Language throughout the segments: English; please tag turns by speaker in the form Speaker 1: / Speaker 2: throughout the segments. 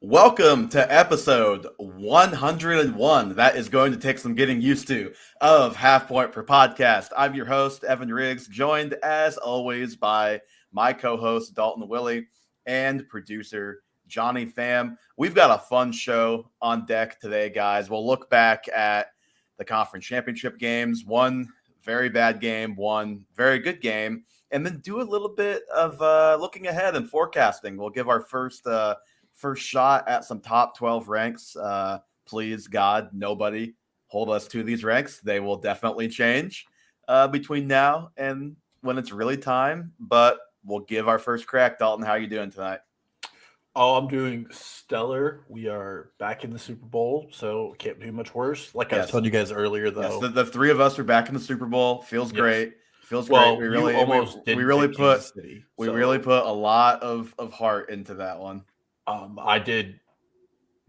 Speaker 1: Welcome to episode 101. That is going to take some getting used to of Half Point Per Podcast. I'm your host, Evan Riggs, joined as always by my co-host, Dalton Willie, and producer, Johnny Pham. We've got a fun show on deck today, guys. We'll look back at the conference championship games, one very bad game, one very good game, and then do a little bit of looking ahead and forecasting. We'll give our first shot at some top 12 ranks. Please, God, nobody hold us to these ranks. They will definitely change between now and when it's really time. But we'll give our first crack. Dalton, how are you doing tonight?
Speaker 2: Oh, I'm doing stellar. We are back in the Super Bowl, so can't do much worse. Like I was telling you guys earlier, though.
Speaker 1: Yes, the three of us are back in the Super Bowl. Feels great. Feels
Speaker 2: well,
Speaker 1: great.
Speaker 2: We really
Speaker 1: put a lot of heart into that one.
Speaker 2: I did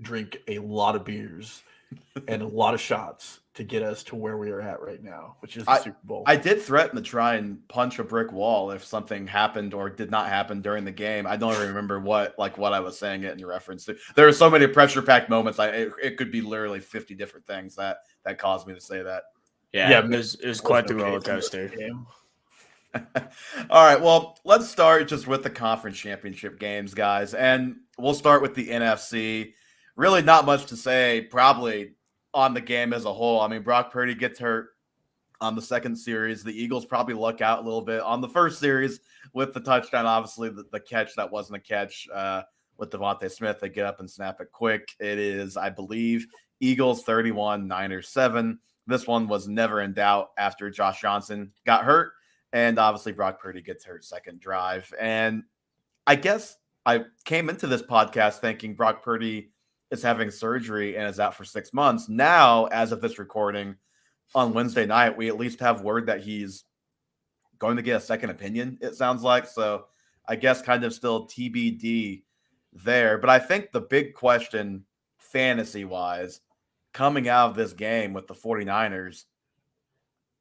Speaker 2: drink a lot of beers and a lot of shots to get us to where we are at right now, which is the Super Bowl.
Speaker 1: I did threaten to try and punch a brick wall if something happened or did not happen during the game. I don't even remember what I was saying it in reference to. There are so many pressure-packed moments. It could be literally 50 different things that caused me to say that.
Speaker 3: Yeah, it was quite the roller coaster.
Speaker 1: All right, well, let's start just with the conference championship games, guys. And we'll start with the NFC. Really not much to say probably on the game as a whole. I mean, Brock Purdy gets hurt on the second series. The Eagles probably luck out a little bit on the first series with the touchdown. Obviously, the catch that wasn't a catch with Devontae Smith. They get up and snap it quick. It is, I believe, Eagles 31, Niners 7. This one was never in doubt after Josh Johnson got hurt. And obviously, Brock Purdy gets hurt second drive. And I guess I came into this podcast thinking Brock Purdy is having surgery and is out for 6 months. Now, as of this recording on Wednesday night, we at least have word that he's going to get a second opinion, it sounds like. So I guess kind of still TBD there. But I think the big question fantasy-wise coming out of this game with the 49ers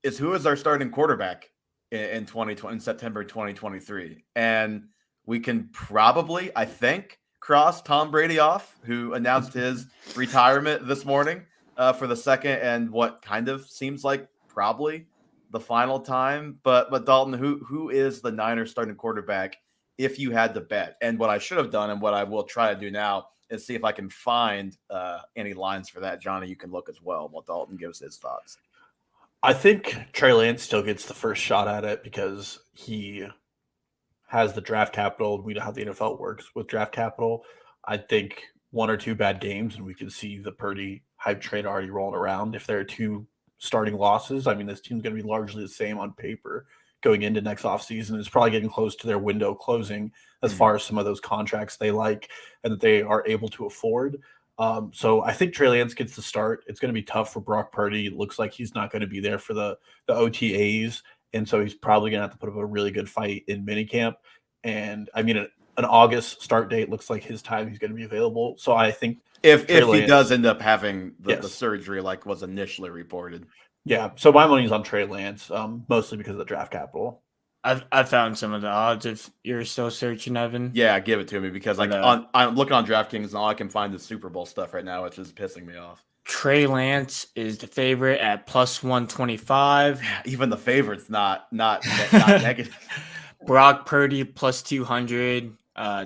Speaker 1: is who is our starting quarterback in September 2023. And we can probably, I think, cross Tom Brady off, who announced his retirement this morning for the second and what kind of seems like probably the final time. But Dalton, who is the Niners starting quarterback if you had to bet? And what I should have done and what I will try to do now is see if I can find any lines for that. Johnny, you can look as well while Dalton gives his thoughts.
Speaker 2: I think Trey Lance still gets the first shot at it because he has the draft capital. We know how the NFL works with draft capital. I think one or two bad games, and we can see the Purdy hype train already rolling around. If there are two starting losses, I mean, this team's going to be largely the same on paper going into next offseason. It's probably getting close to their window closing as far as some of those contracts they like and that they are able to afford. So I think Trey Lance gets the start. It's going to be tough for Brock Purdy. It looks like he's not going to be there for the OTAs. And so he's probably going to have to put up a really good fight in minicamp. And I mean, an August start date looks like his time he's going to be available. So I think
Speaker 1: if he does end up having the surgery like was initially reported.
Speaker 2: Yeah. So my money's on Trey Lance, mostly because of the draft capital.
Speaker 3: I found some of the odds if you're still searching, Evan.
Speaker 1: Yeah, give it to me because I'm looking on DraftKings and all I can find is Super Bowl stuff right now, which is pissing me off.
Speaker 3: Trey Lance is the favorite at plus 125.
Speaker 1: Even the favorite's not negative.
Speaker 3: Brock Purdy plus 200.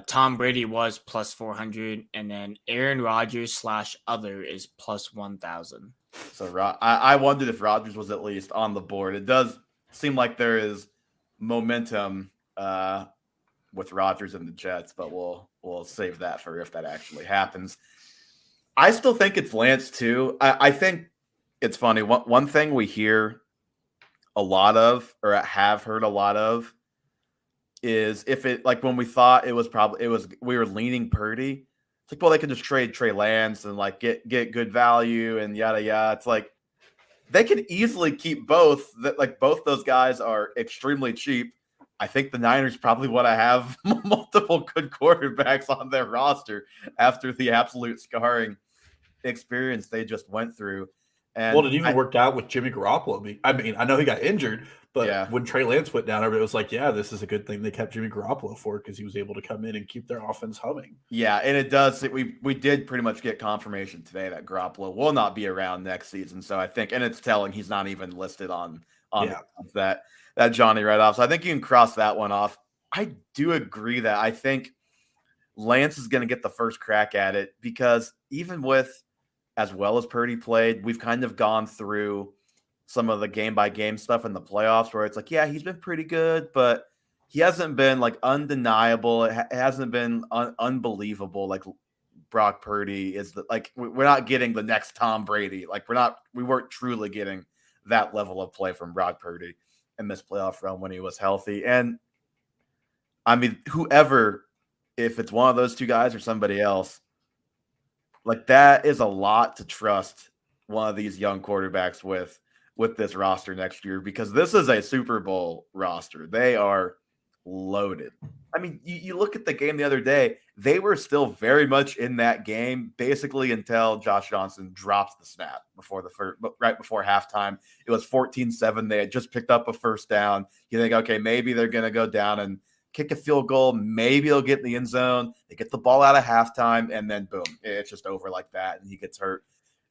Speaker 3: Tom Brady was plus 400, and then Aaron Rodgers / other is plus 1,000.
Speaker 1: So I wondered if Rodgers was at least on the board. It does seem like there is momentum with Rodgers and the Jets, but we'll save that for if that actually happens. I still think it's Lance too. I think it's funny. One thing we hear a lot of, or have heard a lot of, is if it like when we thought we were leaning Purdy. It's like, well, they could just trade Trey Lance and like get good value and yada yada. It's like they can easily keep both. That like both those guys are extremely cheap. I think the Niners probably want to have multiple good quarterbacks on their roster after the absolute scarring experience they just went through. And
Speaker 2: Well, it even worked out with Jimmy Garoppolo. I mean, I know he got injured, but
Speaker 1: yeah,
Speaker 2: when Trey Lance went down, everybody was like, yeah, this is a good thing they kept Jimmy Garoppolo for because he was able to come in and keep their offense humming.
Speaker 1: yeah, and it does. We did pretty much get confirmation today that Garoppolo will not be around next season. So I think, and it's telling he's not even listed on
Speaker 2: Yeah.
Speaker 1: that Johnny read off. So I think you can cross that one off. I do agree that I think Lance is going to get the first crack at it because even with as well as Purdy played, we've kind of gone through some of the game by game stuff in the playoffs where it's like, yeah, he's been pretty good, but he hasn't been like undeniable. It hasn't been unbelievable. Like Brock Purdy is like, we're not getting the next Tom Brady. Like we weren't truly getting that level of play from Brock Purdy in this playoff run when he was healthy. And I mean, whoever, if it's one of those two guys or somebody else, like that is a lot to trust one of these young quarterbacks with this roster next year because this is a Super Bowl roster. They are loaded. I mean, you look at the game the other day, they were still very much in that game basically until Josh Johnson dropped the snap right before halftime. It was 14-7. They had just picked up a first down. You think, okay, maybe they're going to go down and kick a field goal. Maybe they'll get in the end zone. They get the ball out of halftime, and then boom, it's just over like that, and he gets hurt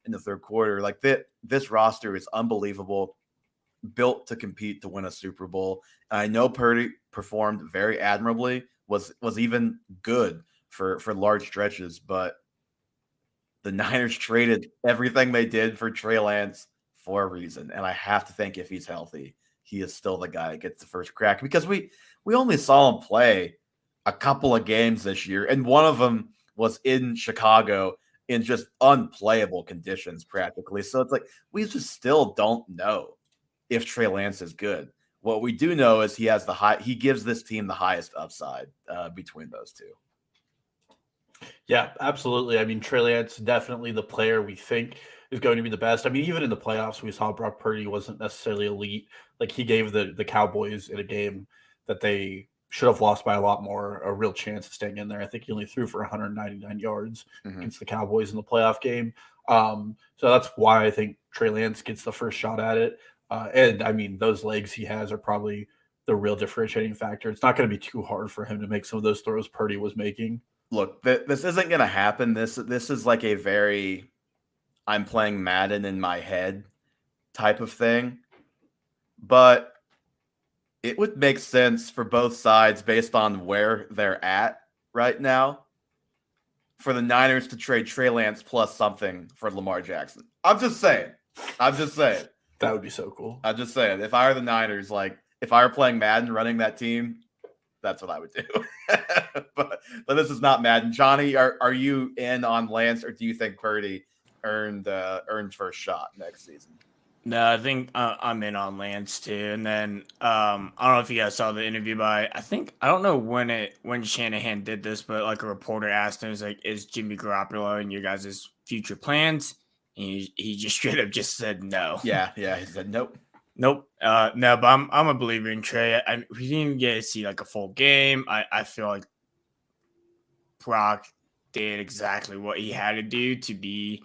Speaker 1: in the third quarter. Like this roster is unbelievable, built to compete to win a Super Bowl. And I know Purdy performed very admirably, was even good for large stretches, but the Niners traded everything they did for Trey Lance for a reason. And I have to think if he's healthy, he is still the guy that gets the first crack because we only saw him play a couple of games this year, and one of them was in Chicago in just unplayable conditions practically. So it's like we just still don't know if Trey Lance is good. What we do know is he gives this team the highest upside between those two.
Speaker 2: Yeah, absolutely. I mean, Trey Lance definitely the player we think is going to be the best. I mean, even in the playoffs, we saw Brock Purdy wasn't necessarily elite. Like he gave the Cowboys in a game that they should have lost by a lot more a real chance of staying in there. I think he only threw for 199 yards against the Cowboys in the playoff game. So that's why I think Trey Lance gets the first shot at it. And I mean, those legs he has are probably the real differentiating factor. It's not going to be too hard for him to make some of those throws Purdy was making.
Speaker 1: Look, this isn't going to happen. This is like a very I'm playing Madden in my head type of thing. But it would make sense for both sides based on where they're at right now for the Niners to trade Trey Lance plus something for Lamar Jackson. I'm just saying.
Speaker 2: That would be so cool.
Speaker 1: I'm just saying. If I were the Niners, like if I were playing Madden running that team, that's what I would do. but this is not Madden. Johnny, are you in on Lance, or do you think Purdy earned first shot next season?
Speaker 3: No, I think I'm in on Lance too. And then I don't know if you guys saw the interview by I don't know when Shanahan did this, but like a reporter asked him, was like, "Is Jimmy Garoppolo in your guys' future plans?" And he just straight up just said no.
Speaker 1: Yeah, he said nope.
Speaker 3: Nope. No, but I'm a believer in Trey. We didn't even get to see like a full game. I feel like Brock did exactly what he had to do to be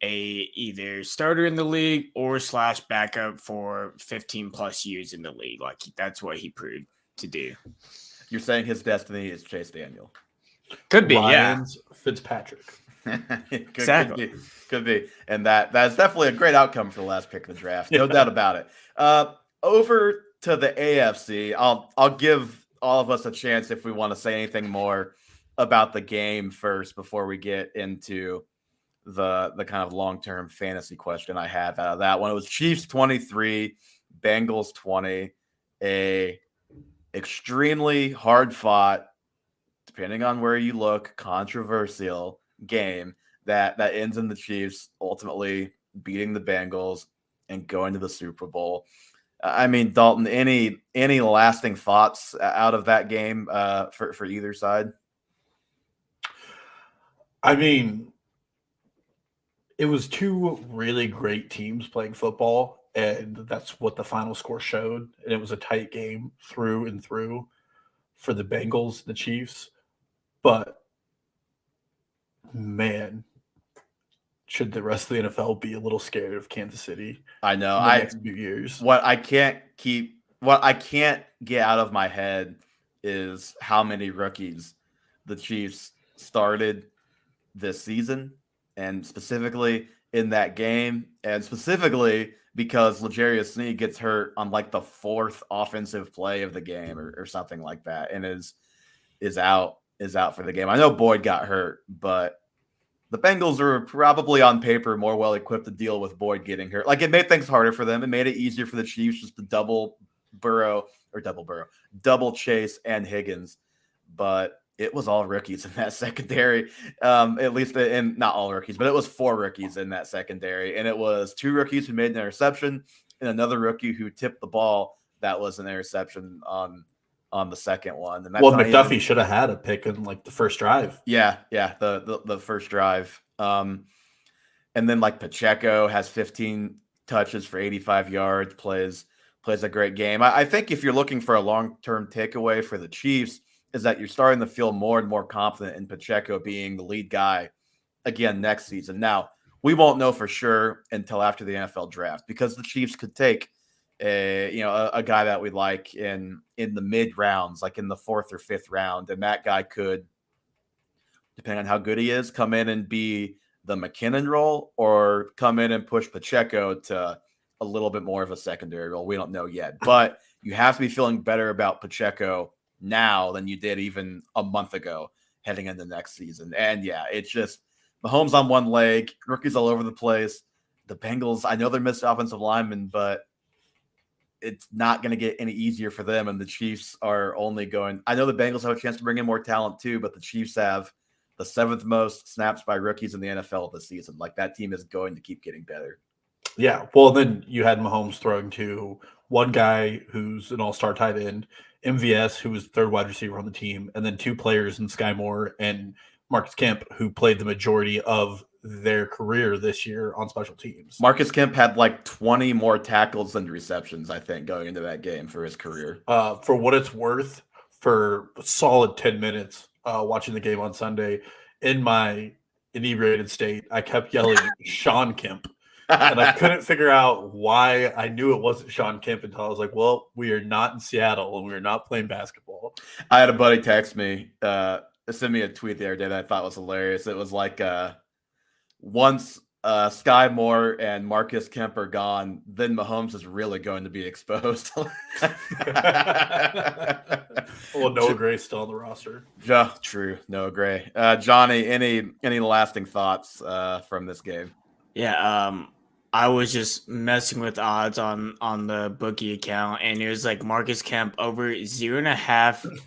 Speaker 3: a either starter in the league or / backup for 15 plus years in the league. Like that's what he proved to do.
Speaker 1: You're saying his destiny is Chase Daniel.
Speaker 3: Could be,
Speaker 2: Ryan's Fitzpatrick.
Speaker 3: Exactly.
Speaker 1: Could be. And that's definitely a great outcome for the last pick of the draft. No doubt about it. Over to the AFC. I'll give all of us a chance if we want to say anything more about the game first before we get into the kind of long-term fantasy question I have out of that one. It was Chiefs 23, Bengals 20, a extremely hard-fought, depending on where you look, controversial game that ends in the Chiefs ultimately beating the Bengals and going to the Super Bowl. I mean, Dalton, any lasting thoughts out of that game for either side?
Speaker 2: I mean, it was two really great teams playing football, and that's what the final score showed. And it was a tight game through and through for the Bengals, the Chiefs. But man, should the rest of the NFL be a little scared of Kansas City
Speaker 1: I know.
Speaker 2: in the next few years?
Speaker 1: What I can't get out of my head is how many rookies the Chiefs started this season, and specifically in that game, and specifically because L'Jarius Sneed gets hurt on like the fourth offensive play of the game or something like that, and is out for the game. I know Boyd got hurt, but the Bengals are probably on paper more well equipped to deal with Boyd getting hurt. Like, it made things harder for them. It made it easier for the Chiefs just to double Chase and Higgins. But it was all rookies in that secondary. At least not all rookies, but it was 4 rookies in that secondary. And it was 2 rookies who made an interception and another rookie who tipped the ball. That was an interception on the second one. And that's
Speaker 2: McDuffie should have had a pick in like the first drive.
Speaker 1: Yeah, the first drive. And then like Pacheco has 15 touches for 85 yards, plays a great game. I think if you're looking for a long-term takeaway for the Chiefs, is that you're starting to feel more and more confident in Pacheco being the lead guy again next season. Now, we won't know for sure until after the NFL draft, because the Chiefs could take a guy that we like in the mid rounds, like in the 4th or 5th round, and that guy could, depending on how good he is, come in and be the McKinnon role, or come in and push Pacheco to a little bit more of a secondary role. We don't know yet, but you have to be feeling better about Pacheco now than you did even a month ago heading into next season. And yeah, it's just Mahomes on one leg, rookies all over the place. The Bengals, I know they're missed offensive linemen, but it's not going to get any easier for them. And the Chiefs are only going, I know the Bengals have a chance to bring in more talent too, but the Chiefs have the 7th most snaps by rookies in the NFL this season. Like, that team is going to keep getting better.
Speaker 2: Yeah. Well, then you had Mahomes throwing to one guy who's an all-star tight end, MVS, who was the 3rd wide receiver on the team, and then 2 players in Sky Moore and Marcus Kemp, who played the majority of their career this year on special teams.
Speaker 1: Marcus Kemp had like 20 more tackles than receptions, I think, going into that game for his career.
Speaker 2: For what it's worth, for a solid 10 minutes watching the game on Sunday, in my inebriated state, I kept yelling Sean Kemp. And I couldn't figure out why I knew it wasn't Sean Kemp until I was like, well, we are not in Seattle and we are not playing basketball.
Speaker 1: I had a buddy text me, send me a tweet the other day that I thought was hilarious. It was like, once Sky Moore and Marcus Kemp are gone, then Mahomes is really going to be exposed.
Speaker 2: Well, Noah Gray's still on the roster.
Speaker 1: Yeah, true. Noah Gray. Johnny, any lasting thoughts from this game?
Speaker 3: Yeah, I was just messing with odds on the bookie account, and it was like Marcus Kemp over 0.5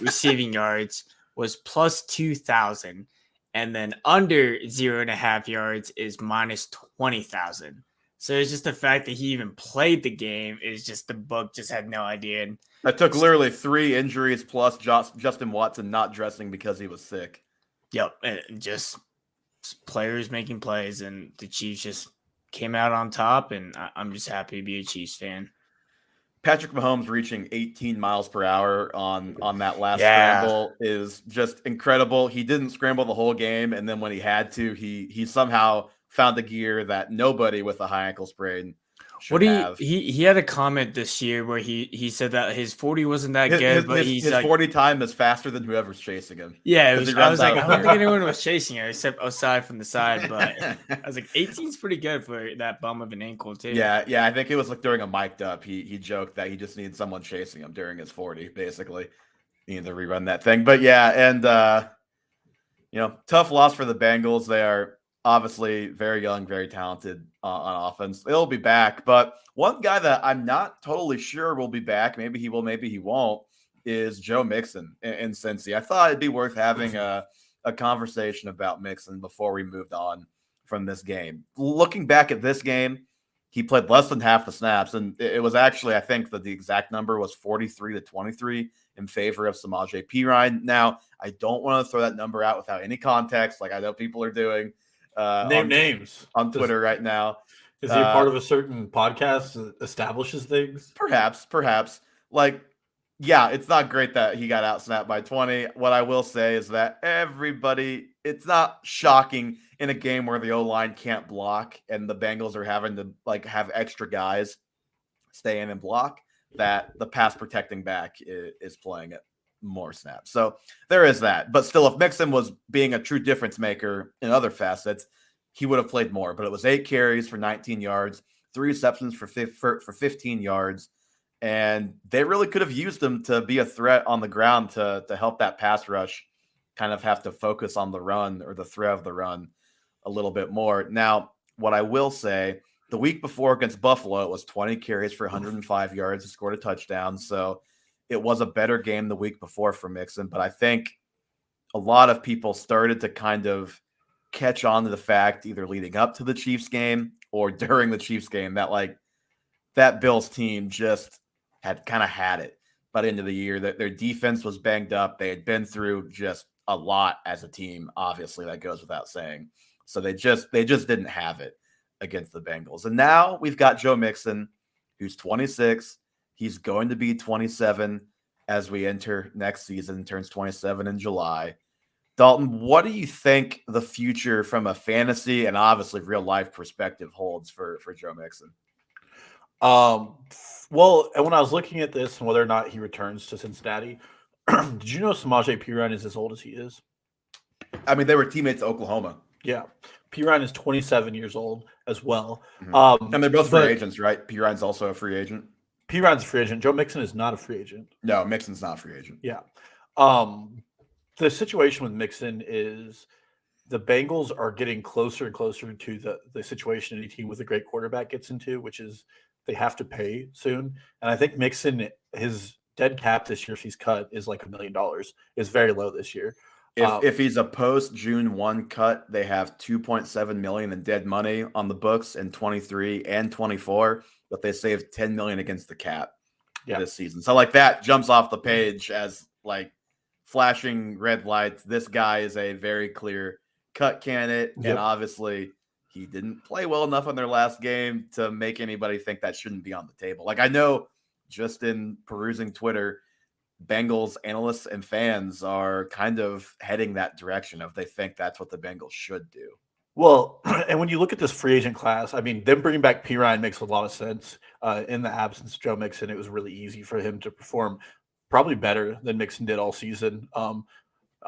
Speaker 3: receiving yards was plus 2,000, and then under 0.5 yards is minus 20,000. So it's just the fact that he even played the game is just, the book just had no idea. And
Speaker 1: that took literally 3 injuries plus Justin Watson not dressing because he was sick.
Speaker 3: Yep, and just players making plays, and the Chiefs just came out on top, and I'm just happy to be a Chiefs fan.
Speaker 1: Patrick Mahomes reaching 18 miles per hour on that last scramble is just incredible. He didn't scramble the whole game, and then when he had to, he somehow found a gear that nobody with a high ankle sprain should have.
Speaker 3: He had a comment this year where he said that his 40 wasn't that good, but
Speaker 1: his like, 40 time is faster than whoever's chasing him.
Speaker 3: Yeah, I was like, I don't think anyone was chasing him except aside from the side, but I was like, 18's pretty good for that bum of an ankle too.
Speaker 1: Yeah, I think it was like during a mic'd up, he joked that he just needed someone chasing him during his 40, basically. He needed to rerun that thing. But yeah, and tough loss for the Bengals. They are obviously very young, very talented on offense. They'll be back. But one guy that I'm not totally sure will be back, maybe he will, maybe he won't, is Joe Mixon in Cincy. I thought it'd be worth having a conversation about Mixon before we moved on from this game. Looking back at this game, he played less than half the snaps, and it was actually, I think that the exact number was 43-23 in favor of Samaje Perine. Now, I don't want to throw that number out without any context, like I know people are doing.
Speaker 2: Name names
Speaker 1: on Twitter right now.
Speaker 2: Is he a part of a certain podcast that establishes things?
Speaker 1: Perhaps. Like, yeah, it's not great that he got out snapped by 20. What I will say is that everybody, it's not shocking in a game where the O-line can't block and the Bengals are having to like have extra guys stay in and block, that the pass protecting back is playing it more snaps. So there is that. But still, if Mixon was being a true difference maker in other facets, he would have played more. But it was 8 carries for 19 yards, 3 receptions for 15 yards. And they really could have used him to be a threat on the ground to help that pass rush kind of have to focus on the run or the threat of the run a little bit more. Now, what I will say, the week before against Buffalo, it was 20 carries for 105 yards and scored a touchdown. So it was a better game the week before for Mixon. But I think a lot of people started to kind of catch on to the fact, either leading up to the Chiefs game or during the Chiefs game, that like that Bills team just had kind of had it by the end of the year, that their defense was banged up. They had been through just a lot as a team. Obviously, that goes without saying. So they just didn't have it against the Bengals. And now we've got Joe Mixon, who's 26. He's going to be 27 as we enter next season, turns 27 in July. Dalton, what do you think the future from a fantasy and obviously real life perspective holds for Joe Mixon?
Speaker 2: Well, and when I was looking at this and whether or not he returns to Cincinnati, did you know Samaje Perine is as old as he is?
Speaker 1: I mean, they were teammates at Oklahoma.
Speaker 2: Yeah. Perine is 27 years old as well.
Speaker 1: Mm-hmm. And they're both free agents, right? Perine's also a free agent.
Speaker 2: Perine's a free agent. Joe Mixon is not a free agent.
Speaker 1: No, Mixon's not a free agent.
Speaker 2: Yeah. The situation with Mixon is the Bengals are getting closer and closer to the situation any team with a great quarterback gets into, which is they have to pay soon. And I think Mixon, his dead cap this year, if he's cut, is like $1 million. Is very low this year.
Speaker 1: If he's a post June 1 cut, they have $2.7 million in dead money on the books in 23 and 24, but they saved $10 million against the cap this season. So like that jumps off the page as like flashing red lights. This guy is a very clear cut candidate, and obviously he didn't play well enough in their last game to make anybody think that shouldn't be on the table. Like I know just in perusing Twitter, Bengals analysts and fans are kind of heading that direction of they think that's what the Bengals should do.
Speaker 2: Well, and when you look at this free agent class, I mean, them bringing back Perine makes a lot of sense. In the absence of Joe Mixon, it was really easy for him to perform probably better than Mixon did all season.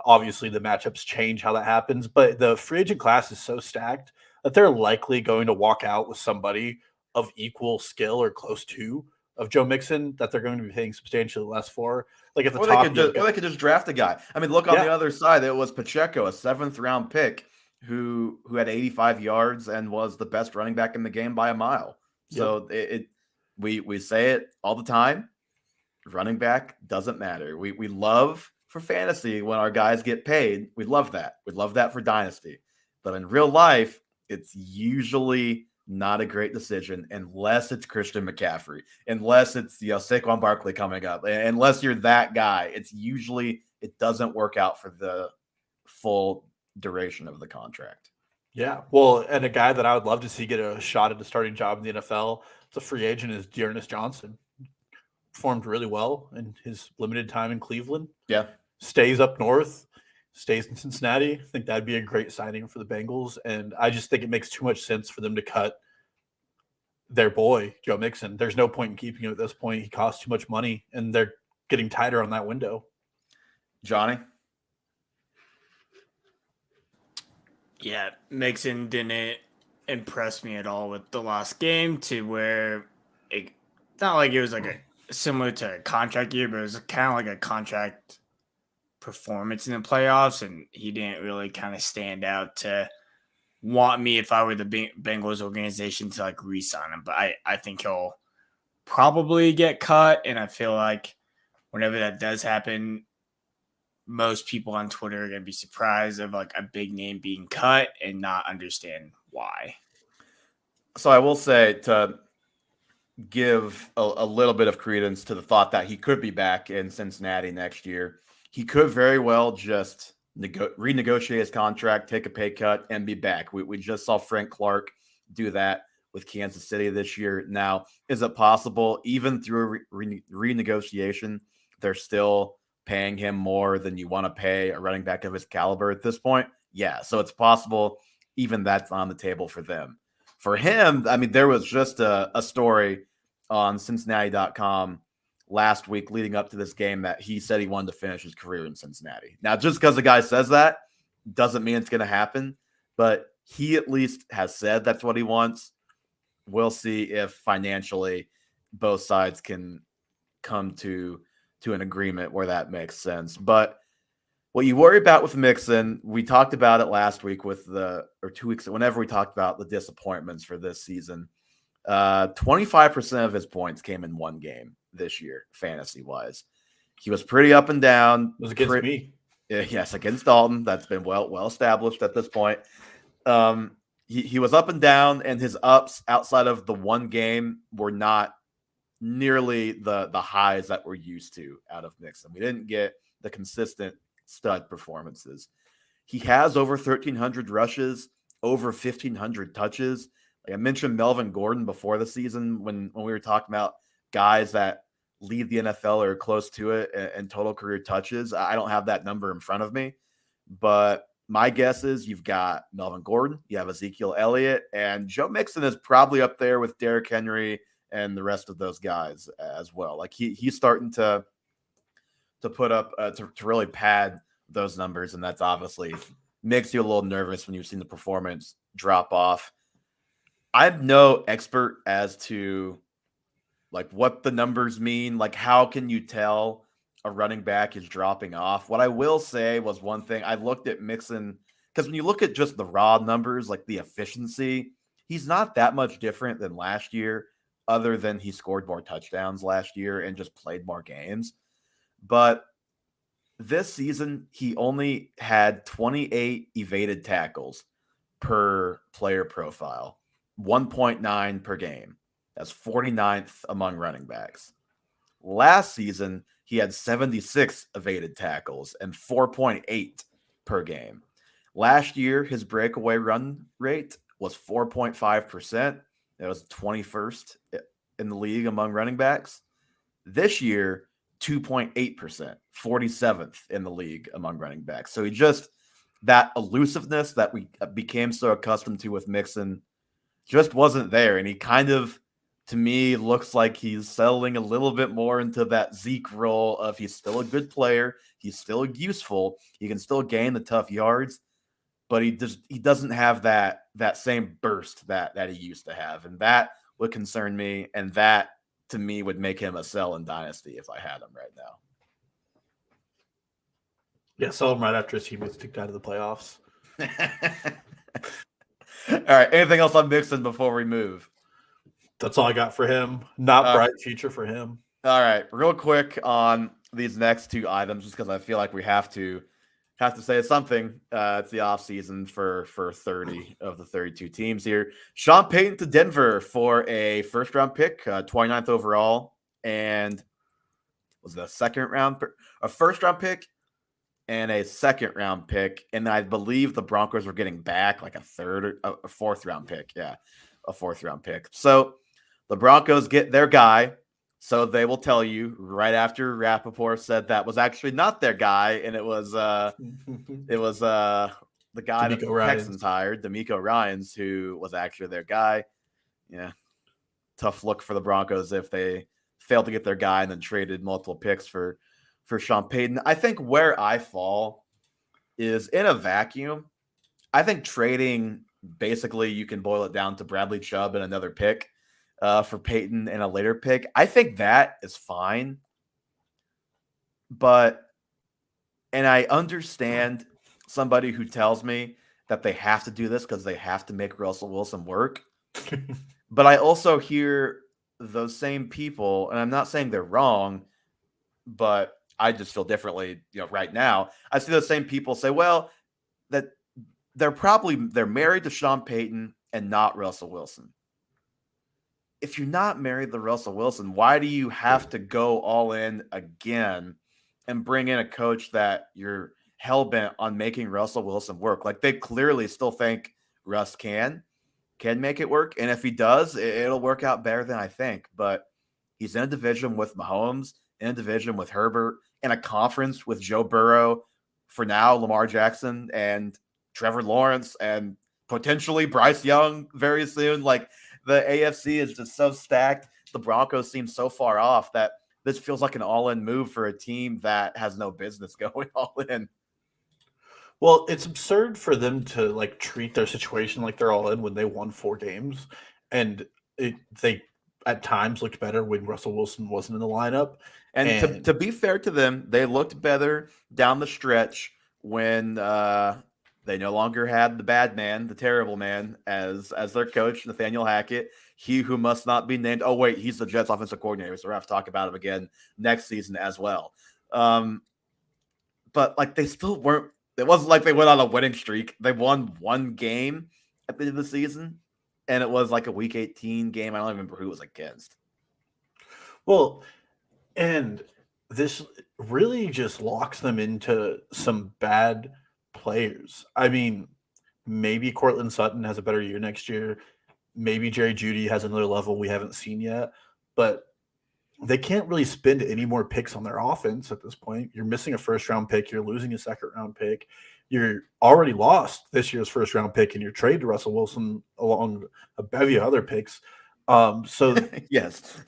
Speaker 2: Obviously, the matchups change how that happens, but the free agent class is so stacked that they're likely going to walk out with somebody of equal skill or close to of Joe Mixon that they're going to be paying substantially less for. Like at the top,
Speaker 1: they could just draft a guy. I mean, look on the other side. It was Pacheco, a 7th round pick, who had 85 yards and was the best running back in the game by a mile. So we say it all the time. Running back doesn't matter. We love for fantasy when our guys get paid. We love that. We love that for dynasty. But in real life, it's usually not a great decision unless it's Christian McCaffrey, unless it's Saquon Barkley coming up, unless you're that guy. It's usually it doesn't work out for the full duration of the contract.
Speaker 2: Yeah, well, and a guy that I would love to see get a shot at a starting job in the NFL, it's a free agent, is Dearness Johnson. Performed really well in his limited time in Cleveland.
Speaker 1: Yeah,
Speaker 2: stays up north. Stays in Cincinnati. I think that'd be a great signing for the Bengals. And I just think it makes too much sense for them to cut their boy, Joe Mixon. There's no point in keeping him at this point. He costs too much money, and they're getting tighter on that window.
Speaker 1: Johnny?
Speaker 3: Yeah, Mixon didn't impress me at all with the last game, to where it's not like it was like a similar to a contract year, but it was kind of like a contract performance in the playoffs, and he didn't really kind of stand out to want me, if I were the Bengals organization, to like re-sign him. But I think he'll probably get cut, and I feel like whenever that does happen, most people on Twitter are going to be surprised of like a big name being cut and not understand why.
Speaker 1: So I will say, to give a little bit of credence to the thought that he could be back in Cincinnati next year, he could very well just renegotiate his contract, take a pay cut, and be back. We just saw Frank Clark do that with Kansas City this year. Now, is it possible, even through a renegotiation, they're still paying him more than you want to pay a running back of his caliber at this point? Yeah, so it's possible even that's on the table for them. For him, I mean, there was just a story on Cincinnati.com last week leading up to this game that he said he wanted to finish his career in Cincinnati. Now, just because the guy says that doesn't mean it's going to happen, but he at least has said that's what he wants. We'll see if financially both sides can come to an agreement where that makes sense. But what you worry about with Mixon, we talked about it last week or 2 weeks, whenever we talked about the disappointments for this season. 25% of his points came in one game this year, fantasy-wise. He was pretty up and down.
Speaker 2: It was against me.
Speaker 1: Yes, against Dalton. That's been well established at this point. He was up and down, and his ups outside of the one game were not nearly the highs that we're used to out of Mixon. We didn't get the consistent stud performances. He has over 1,300 rushes, over 1,500 touches. Like I mentioned Melvin Gordon before the season when we were talking about guys that lead the NFL or close to it in total career touches. I don't have that number in front of me, but my guess is you've got Melvin Gordon, you have Ezekiel Elliott, and Joe Mixon is probably up there with Derrick Henry and the rest of those guys as well. Like he's starting to put up to really pad those numbers, and that's obviously makes you a little nervous when you've seen the performance drop off. I'm no expert as to like what the numbers mean. Like how can you tell a running back is dropping off? What I will say was one thing. I looked at Mixon because when you look at just the raw numbers, like the efficiency, he's not that much different than last year, other than he scored more touchdowns last year and just played more games. But this season, he only had 28 evaded tackles per player profile, 1.9 per game. That's 49th among running backs. Last season, he had 76 evaded tackles and 4.8 per game. Last year, his breakaway run rate was 4.5%. That was 21st in the league among running backs. This year, 2.8%, 47th in the league among running backs. So he just, that elusiveness that we became so accustomed to with Mixon just wasn't there. And he kind of, to me, looks like he's settling a little bit more into that Zeke role of he's still a good player. He's still useful. He can still gain the tough yards, but he doesn't have that same burst that he used to have. And that would concern me. And that, to me, would make him a sell in Dynasty if I had him right now.
Speaker 2: Yeah, sell him right after his team gets kicked out of the playoffs.
Speaker 1: All right. Anything else on Mixon before we move?
Speaker 2: That's all I got for him. Not bright future for him.
Speaker 1: All right. Real quick on these next two items, just because I feel like we have to say something. It's the offseason for 30 of the 32 teams here. Sean Payton to Denver for a first-round pick, 29th overall, and was it a first-round pick and a second-round pick, and I believe the Broncos were getting back like a fourth-round pick. Yeah, a fourth-round pick. So the Broncos get their guy. So they will tell you right after Rappaport said that was actually not their guy, and it was the guy that the Texans hired, D'Amico Ryans, who was actually their guy. Yeah, tough look for the Broncos if they failed to get their guy and then traded multiple picks for Sean Payton. I think where I fall is in a vacuum. I think trading, basically you can boil it down to Bradley Chubb and another pick. For Peyton and a later pick. I think that is fine. And I understand somebody who tells me that they have to do this because they have to make Russell Wilson work. But I also hear those same people, and I'm not saying they're wrong, but I just feel differently, right now. I see those same people say, well, that they're married to Sean Payton and not Russell Wilson. If you're not married to Russell Wilson, why do you have to go all in again and bring in a coach that you're hell-bent on making Russell Wilson work? Like, they clearly still think Russ can make it work. And if he does, it'll work out better than I think. But he's in a division with Mahomes, in a division with Herbert, in a conference with Joe Burrow, for now, Lamar Jackson, and Trevor Lawrence, and potentially Bryce Young very soon. Like the AFC is just so stacked. The Broncos seem so far off that this feels like an all-in move for a team that has no business going all in.
Speaker 2: Well, it's absurd for them to like treat their situation like they're all in when they won 4 games, and they at times looked better when Russell Wilson wasn't in the lineup.
Speaker 1: And to be fair to them, they looked better down the stretch when they no longer had the bad man, the terrible man, as their coach, Nathaniel Hackett. He who must not be named. Oh wait, he's the Jets offensive coordinator, so we're gonna have to talk about him again next season as well. But like they still weren't. It wasn't like they went on a winning streak. They won 1 game at the end of the season, and it was like a Week 18 game. I don't even remember who it was against.
Speaker 2: Well, and this really just locks them into some bad players. I mean, maybe Cortland Sutton has a better year next year. Maybe Jerry Jeudy has another level we haven't seen yet. But they can't really spend any more picks on their offense at this point. You're missing a first-round pick. You're losing a second-round pick. You're already lost this year's first-round pick in your trade to Russell Wilson along a bevy of other picks. So
Speaker 1: yes,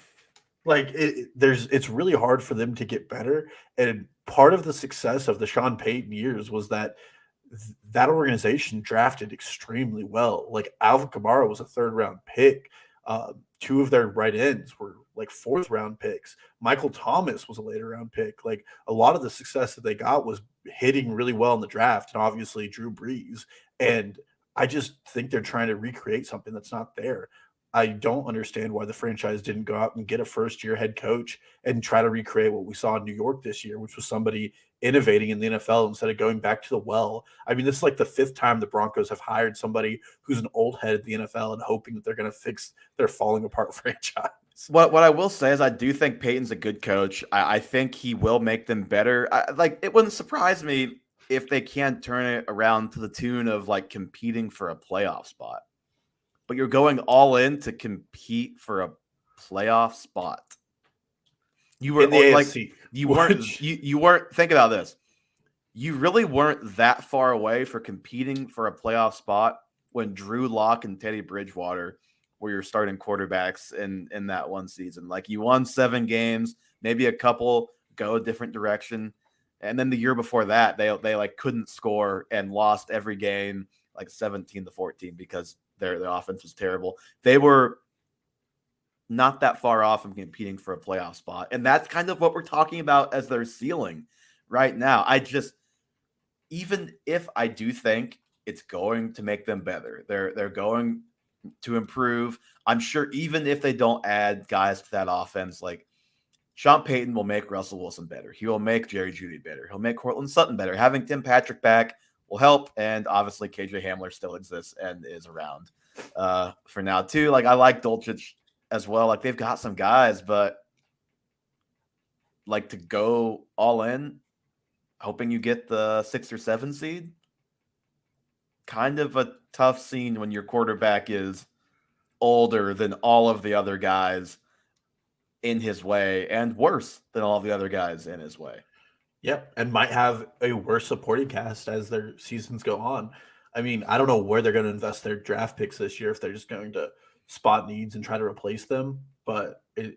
Speaker 2: like it's really hard for them to get better. And part of the success of the Sean Payton years was that that organization drafted extremely well. Like Alvin Kamara was a 3rd-round pick. 2 of their right ends were like 4th-round picks. Michael Thomas was a later round pick. Like a lot of the success that they got was hitting really well in the draft, and obviously Drew Brees. And I just think they're trying to recreate something that's not there. I don't understand why the franchise didn't go out and get a first-year head coach and try to recreate what we saw in New York this year, which was somebody innovating in the NFL instead of going back to the well. I mean, this is like the 5th time the Broncos have hired somebody who's an old head at the NFL and hoping that they're going to fix their falling apart franchise.
Speaker 1: What I will say is I do think Peyton's a good coach. I think he will make them better. Like it wouldn't surprise me if they can turn it around to the tune of like competing for a playoff spot. But you're going all in to compete for a playoff spot. You were like
Speaker 2: AFC,
Speaker 1: you weren't think about this. You really weren't that far away for competing for a playoff spot when Drew Lock and Teddy Bridgewater were your starting quarterbacks in that one season. Like you won 7 games, maybe a couple go a different direction. And then the year before that, they like couldn't score and lost every game like 17-14 because their offense was terrible. They were not that far off from competing for a playoff spot. And that's kind of what we're talking about as their ceiling right now. Even if I do think it's going to make them better, they're going to improve. I'm sure even if they don't add guys to that offense, like Sean Payton will make Russell Wilson better. He will make Jerry Jeudy better. He'll make Cortland Sutton better. Having Tim Patrick back will help. And obviously KJ Hamler still exists and is around for now too. Like I like Dalton as well. Like they've got some guys, but like to go all in, hoping you get the 6 or 7 seed, kind of a tough scene when your quarterback is older than all of the other guys in his way and worse than all of the other guys in his way.
Speaker 2: Yep, and might have a worse supporting cast as their seasons go on. I mean, I don't know where they're going to invest their draft picks this year, if they're just going to spot needs and try to replace them. But it's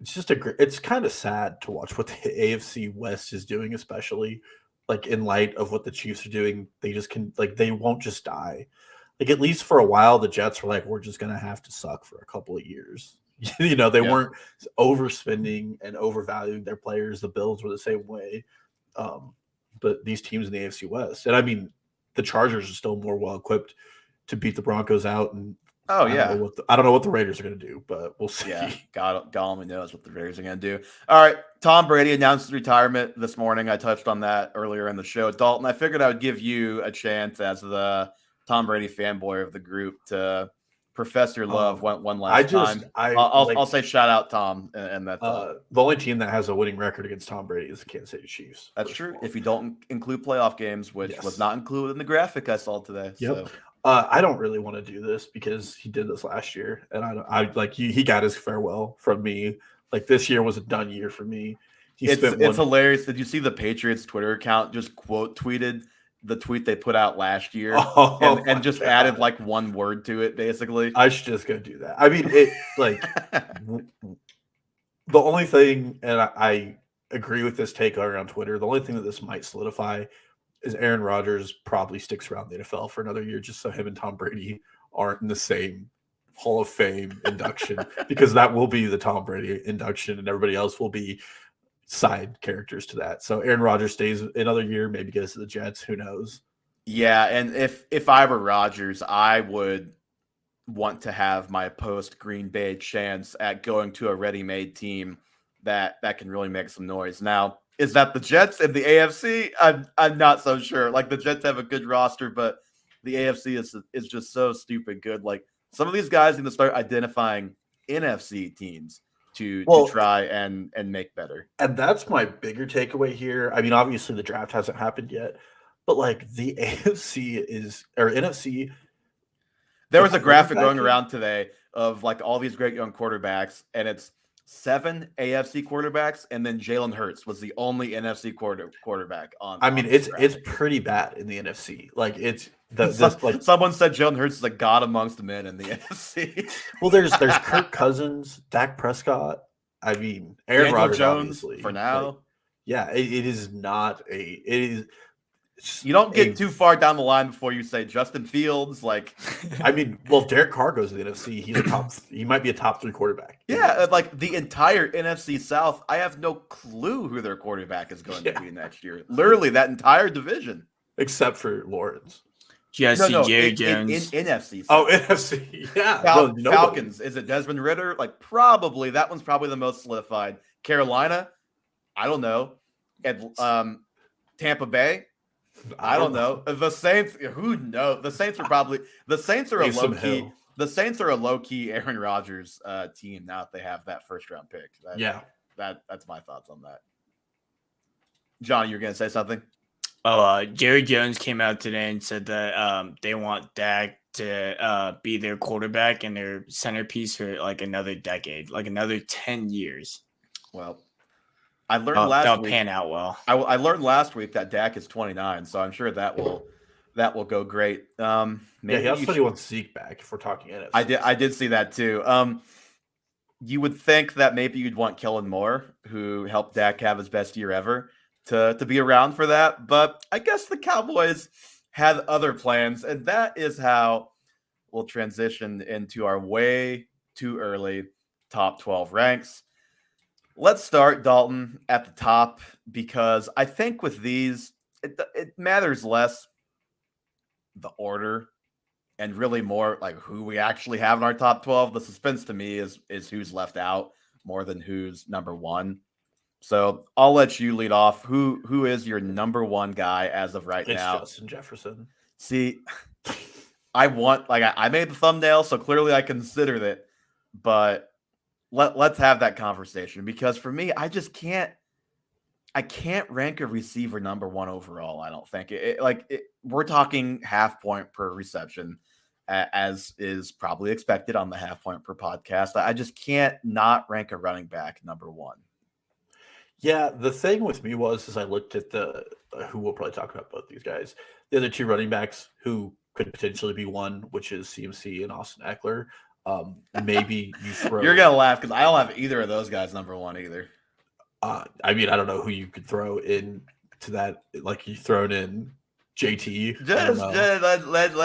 Speaker 2: just it's kind of sad to watch what the AFC West is doing, especially like in light of what the Chiefs are doing. They just they won't just die. Like at least for a while, the Jets were like, we're just going to have to suck for a couple of years. They weren't overspending and overvaluing their players. The Bills were the same way. But these teams in the AFC West, and I mean, the Chargers are still more well equipped to beat the Broncos out. And I don't know what the Raiders are going to do, but we'll see.
Speaker 1: Yeah, God only knows what the Raiders are going to do. All right, Tom Brady announced his retirement this morning. I touched on that earlier in the show. Dalton, I figured I would give you a chance as the Tom Brady fanboy of the group to profess your love one last time. I'll say shout out Tom, and that's
Speaker 2: the only team that has a winning record against Tom Brady is the Kansas City Chiefs.
Speaker 1: That's true. If you don't include playoff games, which was not included in the graphic I saw today.
Speaker 2: Yep.
Speaker 1: So.
Speaker 2: I don't really want to do this because he did this last year, and he got his farewell from me. Like this year was a done year for me.
Speaker 1: It's hilarious. Did you see the Patriots Twitter account just quote tweeted the tweet they put out last year
Speaker 2: Oh, my
Speaker 1: and just
Speaker 2: God.
Speaker 1: added like one word to it, basically.
Speaker 2: I should just go do that. I mean, it like the only thing, and I agree with this take around Twitter. The only thing that this might solidify is Aaron Rodgers probably sticks around the NFL for another year, just so him and Tom Brady aren't in the same Hall of Fame induction, because that will be the Tom Brady induction, and everybody else will be side characters to that. So Aaron Rodgers stays another year, maybe gets to the Jets. Who knows?
Speaker 1: Yeah, and if I were Rodgers, I would want to have my post Green Bay chance at going to a ready-made team that can really make some noise. Now, is that the Jets and the AFC? I'm not so sure. Like, the Jets have a good roster, but the AFC is just so stupid good. Like, some of these guys need to start identifying NFC teams to try and make better.
Speaker 2: And that's my bigger takeaway here. I mean, obviously the draft hasn't happened yet, but like the AFC or NFC.
Speaker 1: There was a graphic going around today of like all these great young quarterbacks, and it's 7 AFC quarterbacks, and then Jalen Hurts was the only NFC quarterback on.
Speaker 2: I mean, it's pretty bad in the NFC. Like it's
Speaker 1: someone said Jalen Hurts is a god amongst the men in the NFC.
Speaker 2: Well, there's Kirk Cousins, Dak Prescott. I mean, Aaron Rodgers
Speaker 1: Jones for now.
Speaker 2: Like, yeah, it is not a. It is.
Speaker 1: You don't get too far down the line before you say Justin Fields. Like,
Speaker 2: I mean, well, if Derek Carr goes to the NFC, he's a top. He might be a top 3 quarterback.
Speaker 1: Yeah, like the entire NFC South, I have no clue who their quarterback is going to be next year. Literally, that entire division,
Speaker 2: except for Lawrence.
Speaker 3: Jerry Jones
Speaker 1: in NFC.
Speaker 2: South. Oh, NFC. Yeah,
Speaker 1: Falcons. Is it Desmond Ridder? Like, probably that one's probably the most solidified. Carolina, I don't know. And Tampa Bay. I don't know. The Saints, who knows? The Saints are a low key. The Saints are a low key Aaron Rodgers team now that they have that first round pick. That's my thoughts on that. John, you're gonna say something?
Speaker 3: Jerry Jones came out today and said that they want Dak to be their quarterback and their centerpiece for like another decade, like another 10 years.
Speaker 1: Well, I learned last week
Speaker 3: pan out well.
Speaker 1: I learned last week that Dak is 29, so I'm sure that will go great.
Speaker 2: Maybe he also said he wants Zeke back. If we're talking NFC,
Speaker 1: I did see that too. You would think that maybe you'd want Kellen Moore, who helped Dak have his best year ever, to be around for that, but I guess the Cowboys had other plans, and that is how we'll transition into our way too early top 12 ranks. Let's start, Dalton, at the top, because I think with these, it matters less the order and really more like who we actually have in our top 12. The suspense to me is who's left out more than who's number one. So I'll let you lead off. Who is your number one guy as of right now?
Speaker 2: It's Justin Jefferson.
Speaker 1: See, I made the thumbnail, so clearly I considered it, but let's have that conversation, because for me, I can't rank a receiver number one overall. I don't think we're talking half point per reception, as is probably expected on the half point per podcast. I just can't not rank a running back number one.
Speaker 2: Yeah, the thing with me was I looked at who we'll probably talk about both these guys. The other 2 running backs who could potentially be one, which is CMC and Austin Eckler. Maybe you throw.
Speaker 1: You're gonna laugh because I don't have either of those guys number one either.
Speaker 2: I mean, I don't know who you could throw in to that. Like you thrown in JT.
Speaker 1: Let's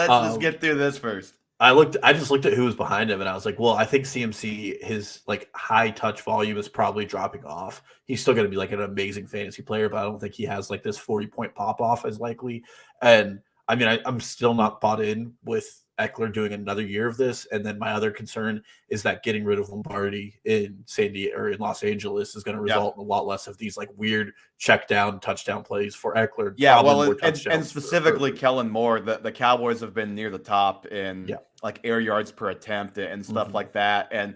Speaker 1: just get through this first.
Speaker 2: I just looked at who was behind him, and I was like, well, I think CMC, his like high touch volume is probably dropping off. He's still going to be like an amazing fantasy player, but I don't think he has like this 40-point pop off as likely. And I mean, I'm still not bought in with Eckler doing another year of this. And then my other concern is that getting rid of Lombardi in San Diego or in Los Angeles is going to result in a lot less of these like weird check down touchdown plays for Eckler.
Speaker 1: Yeah, well, and specifically Kellen Moore, the Cowboys have been near the top in like air yards per attempt and stuff like that. And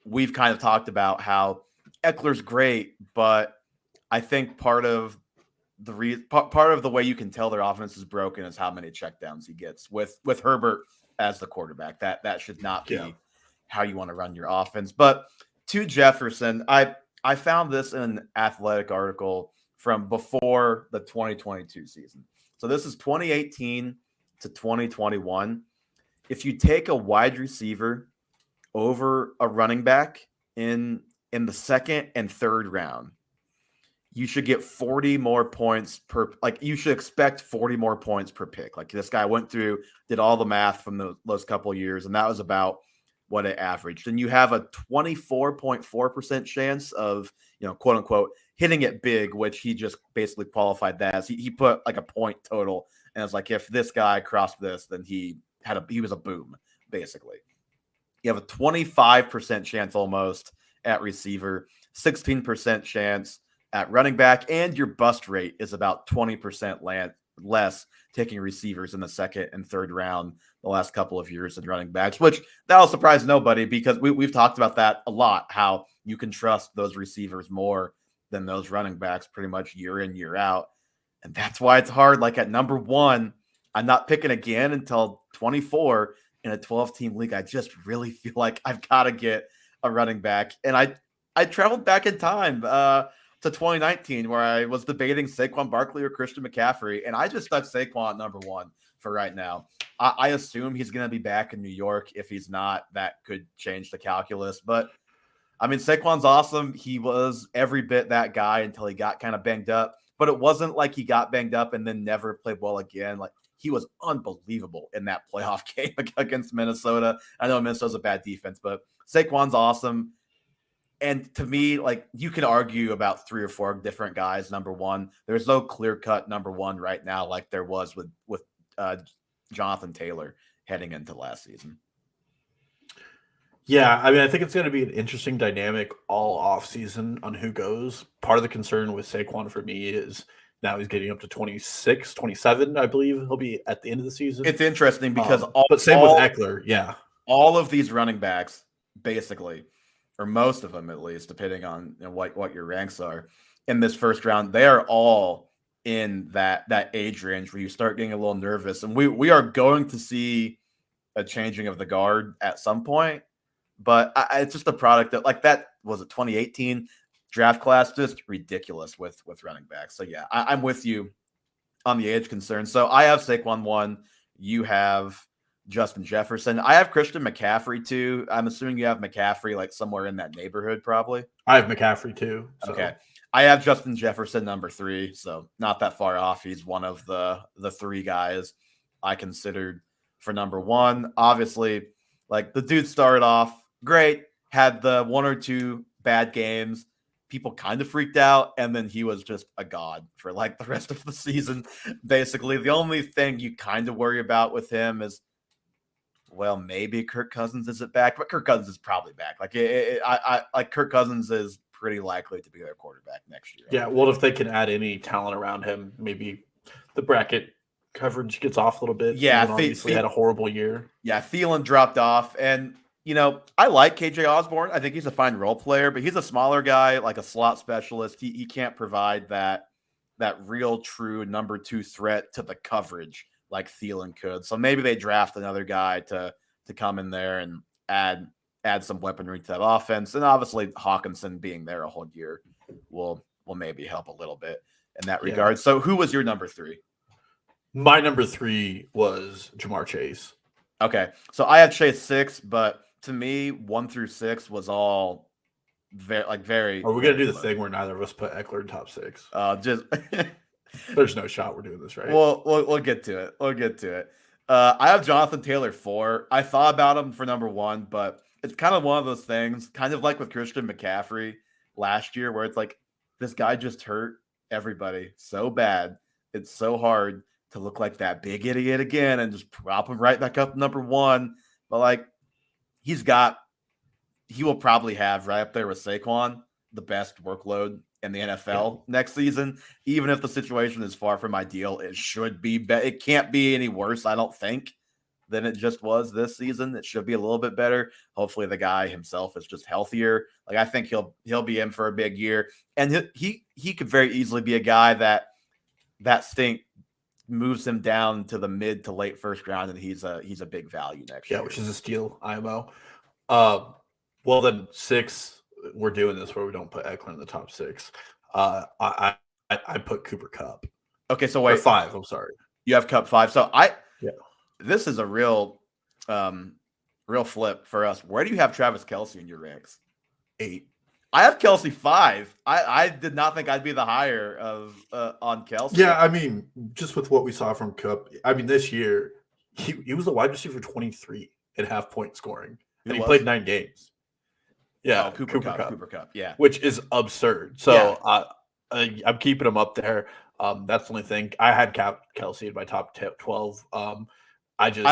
Speaker 1: we've kind of talked about how Eckler's great, but I think part of the way you can tell their offense is broken is how many checkdowns he gets with Herbert as the quarterback. That should not be how you want to run your offense. But to Jefferson, I found this in an Athletic article from before the 2022 season. So this is 2018 to 2021. If you take a wide receiver over a running back in the second and third round, you should get 40 more points per, like you should expect 40 more points per pick. Like this guy went through, did all the math from those couple of years, and that was about what it averaged. And you have a 24.4% chance of, quote unquote, hitting it big, which he just basically qualified that as. He put like a point total, and it's like, if this guy crossed this, then he was a boom, basically. You have a 25% chance almost at receiver, 16% chance at running back, and your bust rate is about 20% less taking receivers in the second and third round the last couple of years in running backs, which that'll surprise nobody because we've talked about that a lot, how you can trust those receivers more than those running backs pretty much year in, year out. And that's why it's hard. Like at number 1, I'm not picking again until 24 in a 12-team league. I just really feel like I've got to get a running back. And I traveled back in time to 2019 where I was debating Saquon Barkley or Christian McCaffrey, and I just stuck Saquon at number 1 for right now. I assume he's going to be back in New York. If he's not, that could change the calculus. But, I mean, Saquon's awesome. He was every bit that guy until he got kind of banged up. But it wasn't like he got banged up and then never played well again. Like, he was unbelievable in that playoff game against Minnesota. I know Minnesota's a bad defense, but Saquon's awesome. And to me, like, you can argue about 3 or 4 different guys. Number 1, there's no clear-cut number 1 right now like there was with Jonathan Taylor heading into last season.
Speaker 2: Yeah, I mean, I think it's going to be an interesting dynamic all offseason on who goes. Part of the concern with Saquon for me is now he's getting up to 26, 27, I believe he'll be at the end of the season.
Speaker 1: It's interesting because
Speaker 2: but same with Eckler, yeah.
Speaker 1: All of these running backs, basically, or most of them at least, depending on what your ranks are in this first round, they are all in that age range where you start getting a little nervous. And we are going to see a changing of the guard at some point, but it's just a product that, like, that was it 2018 draft class, just ridiculous with running backs. So yeah, I'm with you on the age concern. So I have Saquon 1, you have Justin Jefferson. I have Christian McCaffrey too. I'm assuming you have McCaffrey like somewhere in that neighborhood, probably.
Speaker 2: I have McCaffrey too. So.
Speaker 1: Okay. I have Justin Jefferson number 3, so not that far off. He's one of the 3 guys I considered for number 1. Obviously, like, the dude started off great, had the 1 or 2 bad games. People kind of freaked out, and then he was just a god for like the rest of the season. Basically, the only thing you kind of worry about with him is, well, maybe Kirk Cousins isn't back, but Kirk Cousins is probably back. Like, like Kirk Cousins is pretty likely to be their quarterback next year.
Speaker 2: Yeah, well, if they can add any talent around him, maybe the bracket coverage gets off a little bit.
Speaker 1: Yeah,
Speaker 2: obviously had a horrible year.
Speaker 1: Yeah, Thielen dropped off, and I like KJ Osborne. I think he's a fine role player, but he's a smaller guy, like a slot specialist. He can't provide that real true number 2 threat to the coverage like Thielen could. So maybe they draft another guy to come in there and add some weaponry to that offense. And obviously Hawkinson being there a whole year will maybe help a little bit in that regard. So who was your number 3?
Speaker 2: My number 3 was Jamar Chase.
Speaker 1: Okay. So I had Chase 6, but to me, 1 through 6 was all very.
Speaker 2: Are we gonna do the thing where neither of us put Eckler in top 6?
Speaker 1: Just
Speaker 2: there's no shot we're doing this, right?
Speaker 1: We'll get to it. We'll get to it. I have Jonathan Taylor 4. I thought about him for number 1, but it's kind of one of those things, kind of like with Christian McCaffrey last year, where it's like, this guy just hurt everybody so bad. It's so hard to look like that big idiot again and just prop him right back up number 1. But like, he will probably have right up there with Saquon the best workload in the NFL next season. Even if the situation is far from ideal, it should be it can't be any worse, I don't think, than it just was this season. It should be a little bit better. Hopefully the guy himself is just healthier. Like, I think he'll be in for a big year. And he could very easily be a guy that stink moves him down to the mid to late first round, and he's a big value next year.
Speaker 2: Yeah, which is a steal, IMO. Well, then 6, we're doing this where we don't put Eckler in the top 6. I put Cooper Kupp.
Speaker 1: Okay, so wait.
Speaker 2: Or 5, I'm sorry.
Speaker 1: You have Cup 5. So
Speaker 2: Yeah.
Speaker 1: this is a real flip for us. Where do you have Travis Kelce in your ranks?
Speaker 2: 8.
Speaker 1: I have Kelce 5. I did not think I'd be the higher of on Kelce.
Speaker 2: Yeah, I mean, just with what we saw from Cup, I mean, this year he was the wide receiver 23 at half point scoring, and he played 9 games. Yeah,
Speaker 1: Cooper Kupp. Yeah,
Speaker 2: which is absurd. So I'm keeping him up there. That's the only thing. I had Kelce in my top 12. I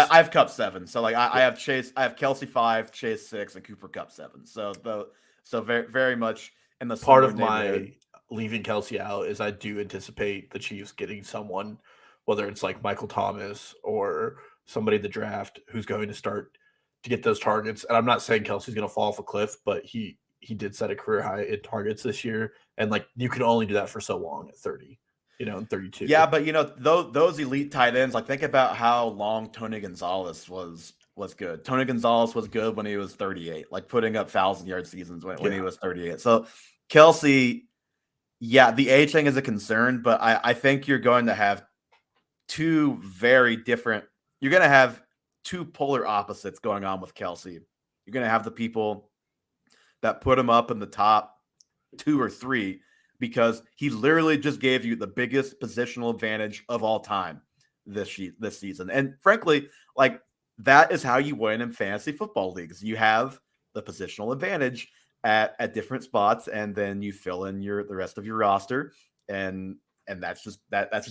Speaker 1: have Kupp 7. So like I have Kelce 5, Chase 6, and Cooper Kupp 7. So very very much in the
Speaker 2: part of my leaving Kelce out is I do anticipate the Chiefs getting someone, whether it's like Michael Thomas or somebody in the draft who's going to start to get those targets. And I'm not saying Kelsey's going to fall off a cliff, but he did set a career high in targets this year. And like you can only do that for so long at 30, and 32.
Speaker 1: Yeah, but those elite tight ends, like think about how long Tony Gonzalez was good. Tony Gonzalez was good when he was 38, like putting up 1,000-yard seasons when he was 38. So Kelce, yeah, the age thing is a concern, but I think you're going to have two very different. You're going to have two polar opposites going on with Kelce. You're going to have the people that put him up in the top 2 or 3 because he literally just gave you the biggest positional advantage of all time this season. And frankly, like that is how you win in fantasy football leagues. You have the positional advantage at different spots, and then you fill in the rest of your roster, and that's just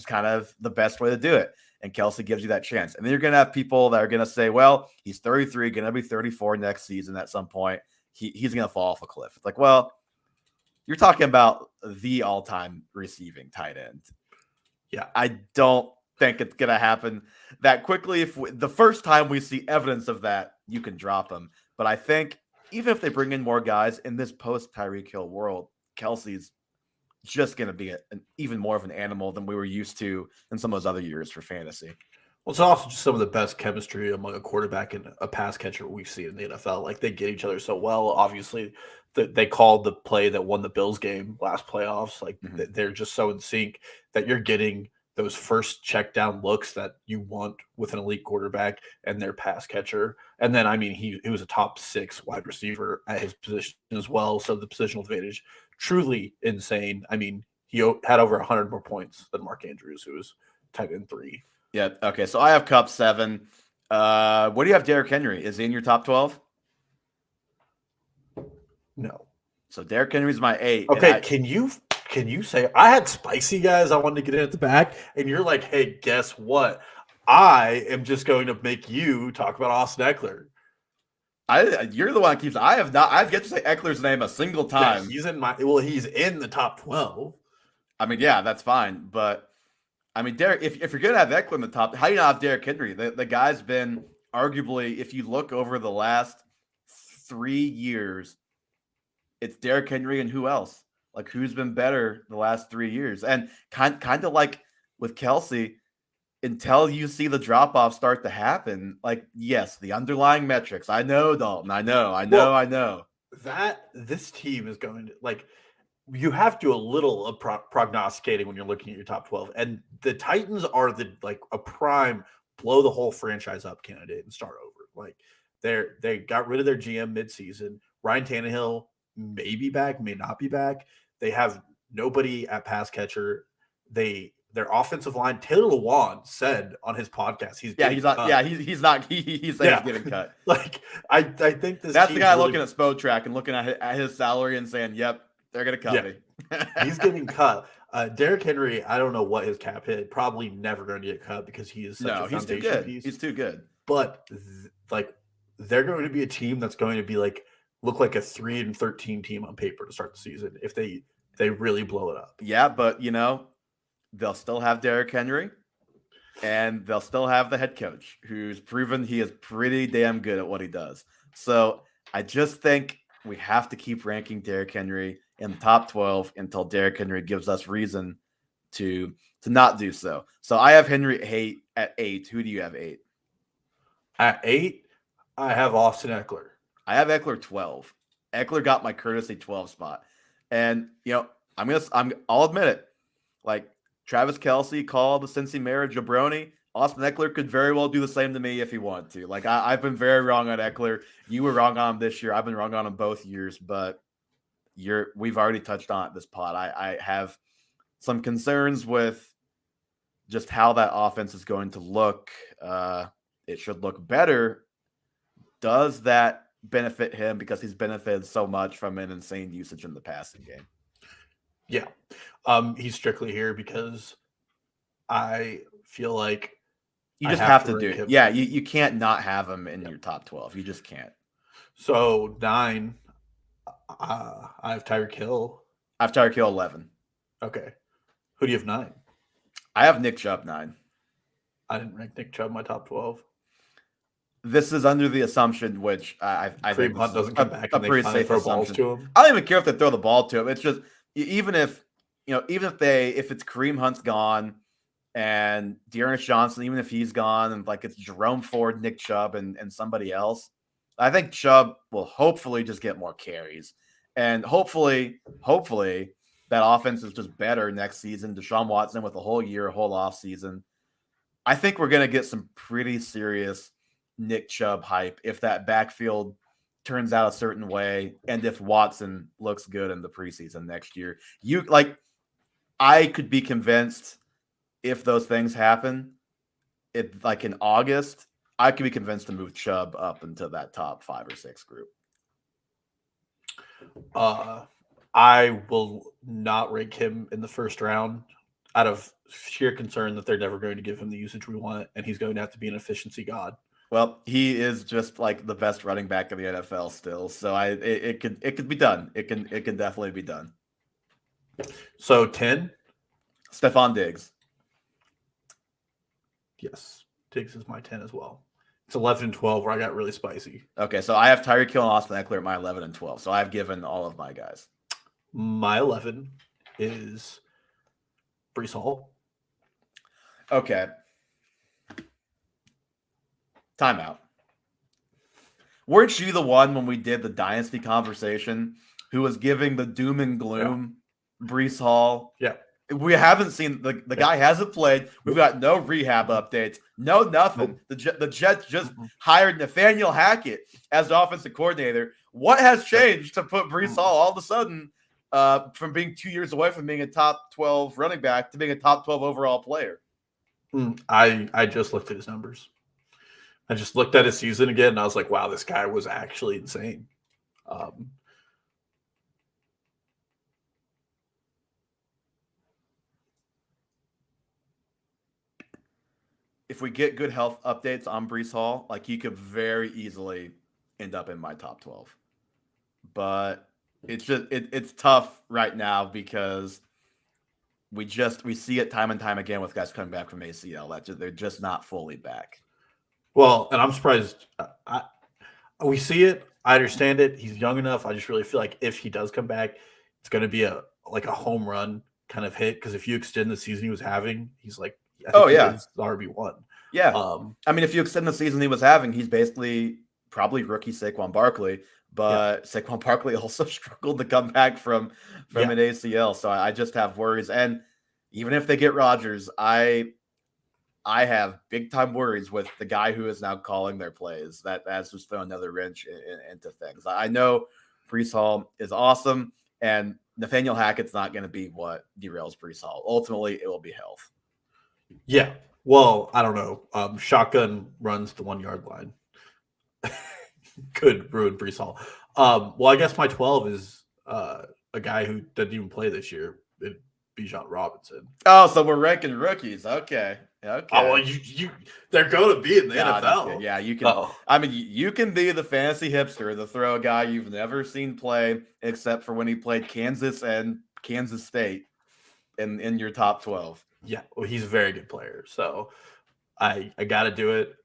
Speaker 1: kind of the best way to do it. And Kelce gives you that chance. And then you're going to have people that are going to say, well, he's 33, going to be 34 next season at some point. He's going to fall off a cliff. It's like, well, you're talking about the all-time receiving tight end.
Speaker 2: Yeah.
Speaker 1: I don't think it's going to happen that quickly. If the first time we see evidence of that, you can drop him. But I think even if they bring in more guys in this post-Tyreek Hill world, Kelce's just going to be even more of an animal than we were used to in some of those other years for fantasy.
Speaker 2: Well, it's also just some of the best chemistry among a quarterback and a pass catcher we've seen in the NFL. Like they get each other so well. Obviously, they called the play that won the Bills game last playoffs. Like they're just so in sync that you're getting those first check down looks that you want with an elite quarterback and their pass catcher. And then, I mean, he was a top 6 wide receiver at his position as well. So the positional advantage, truly insane. I mean, he had over 100 more points than Mark Andrews, who was tight end 3.
Speaker 1: Yeah. Okay. So I have Kupp 7. What do you have Derrick Henry? Is he in your top 12?
Speaker 2: No.
Speaker 1: So Derrick Henry's my 8.
Speaker 2: Okay. Can you say I had spicy guys I wanted to get in at the back, and you're like, hey, guess what? I am just going to make you talk about Austin Eckler.
Speaker 1: You're the one that keeps. I have not. I've yet to say Eckler's name a single time.
Speaker 2: Yeah, he's in the top 12.
Speaker 1: I mean, yeah, that's fine, but I mean, Derrick. If you're gonna have Eckler in the top, how do you not have Derrick Henry? The guy's been arguably, if you look over the last 3 years, it's Derrick Henry and who else? Like who's been better the last 3 years? And kind of like with Kelce, until you see the drop-off start to happen, like, yes, the underlying metrics. I know, Dalton. I know.
Speaker 2: That this team is going to, like, you have to do a little of prognosticating when you're looking at your top 12. And the Titans are a prime blow the whole franchise up candidate and start over. Like, they got rid of their GM midseason. Ryan Tannehill may be back, may not be back. They have nobody at pass catcher. Their offensive line, Taylor Lewan said on his podcast, he's not getting cut. Like I think
Speaker 1: that's the guy looking at Spotrac and looking at his salary and saying, "Yep, they're gonna cut me."
Speaker 2: He's getting cut. Derrick Henry, I don't know what his cap hit. Probably never going to get cut because he is such a foundation piece.
Speaker 1: He's too good.
Speaker 2: But they're going to be a team that's going to be look like a 3-13 team on paper to start the season if they really blow it up.
Speaker 1: Yeah, but they'll still have Derrick Henry, and they'll still have the head coach who's proven he is pretty damn good at what he does. So I just think we have to keep ranking Derrick Henry in the top 12 until Derrick Henry gives us reason to not do so. So I have Henry at 8. Who do you have 8?
Speaker 2: At 8, I have Austin Eckler.
Speaker 1: I have Eckler 12. Eckler got my courtesy 12 spot. And I'll admit it. Like, Travis Kelce called the Cincy Mayor jabroni. Austin Eckler could very well do the same to me if he wanted to. Like I've been very wrong on Eckler. You were wrong on him this year. I've been wrong on him both years, but we've already touched on it this pod. I have some concerns with just how that offense is going to look. It should look better. Does that benefit him because he's benefited so much from an insane usage in the passing game?
Speaker 2: Yeah. He's strictly here because I feel like
Speaker 1: you just have to do it. Yeah, you can't not have him in your top 12. You just can't.
Speaker 2: So 9, I have Tyreek Hill.
Speaker 1: I have Tyreek Hill 11.
Speaker 2: Okay. Who do you have 9?
Speaker 1: I have Nick Chubb 9.
Speaker 2: I didn't rank Nick Chubb in my top 12.
Speaker 1: This is under the assumption, which I think
Speaker 2: Hunt doesn't come back
Speaker 1: a
Speaker 2: and
Speaker 1: pretty
Speaker 2: they
Speaker 1: safe
Speaker 2: throw
Speaker 1: assumption.
Speaker 2: balls to him.
Speaker 1: I don't even care if they throw the ball to him. It's just even if it's Kareem Hunt's gone and Dearness Johnson, even if he's gone and like it's Jerome Ford, Nick Chubb, and somebody else, I think Chubb will hopefully just get more carries. And hopefully that offense is just better next season. Deshaun Watson with a whole year, a whole off season. I think we're going to get some pretty serious Nick Chubb hype if that backfield turns out a certain way and if Watson looks good in the preseason next year. I could be convinced if those things happen, like in August, I could be convinced to move Chubb up into that top 5 or 6 group.
Speaker 2: I will not rank him in the first round out of sheer concern that they're never going to give him the usage we want, and he's going to have to be an efficiency god.
Speaker 1: Well, he is just like the best running back of the NFL still, so it could be done. It can definitely be done.
Speaker 2: So 10,
Speaker 1: Stephon Diggs.
Speaker 2: Yes, Diggs is my 10 as well. It's 11 and 12 where I got really spicy.
Speaker 1: Okay, so I have Tyreek Hill and Austin Eckler at my 11 and 12. So I've given all of my guys.
Speaker 2: My 11 is Breece Hall.
Speaker 1: Okay. Timeout. Weren't you the one when we did the dynasty conversation who was giving the doom and gloom Breece Hall?
Speaker 2: Yeah.
Speaker 1: We haven't seen the guy hasn't played. We've got no rehab updates, no nothing. The Jets just hired Nathaniel Hackett as the offensive coordinator. What has changed to put Breece Hall all of a sudden from being 2 years away from being a top 12 running back to being a top 12 overall player?
Speaker 2: I just looked at his numbers. I just looked at his season again, and I was like, wow, this guy was actually insane.
Speaker 1: If we get good health updates on Breece Hall, like he could very easily end up in my top 12. But it's just it's tough right now because we see it time and time again with guys coming back from ACL. They're just not fully back.
Speaker 2: Well, and I'm surprised. We see it. I understand it. He's young enough. I just really feel like if he does come back, it's going to be a home run kind of hit. Because if you extend the season he was having, he's like, he's the RB1.
Speaker 1: Yeah. I mean, if you extend the season he was having, he's basically probably rookie Saquon Barkley. But Saquon Barkley also struggled to come back from an ACL. So I just have worries. And even if they get Rodgers, I have big time worries with the guy who is now calling their plays. That has just thrown another wrench into things. I know Breece Hall is awesome, and Nathaniel Hackett's not going to be what derails Breece Hall. Ultimately, it will be health.
Speaker 2: Yeah. Well, I don't know. Shotgun runs the 1 yard line. Could ruin Breece Hall. Well, I guess my 12 is a guy who didn't even play this year, Bijan Robinson.
Speaker 1: Oh, so we're ranking rookies. Okay.
Speaker 2: Oh, well, they're going to be in the NFL.
Speaker 1: Yeah, you can. Oh. I mean, you can be the fantasy hipster to throw a guy you've never seen play, except for when he played Kansas and Kansas State in your top 12.
Speaker 2: Yeah, well, he's a very good player, so I got to do it.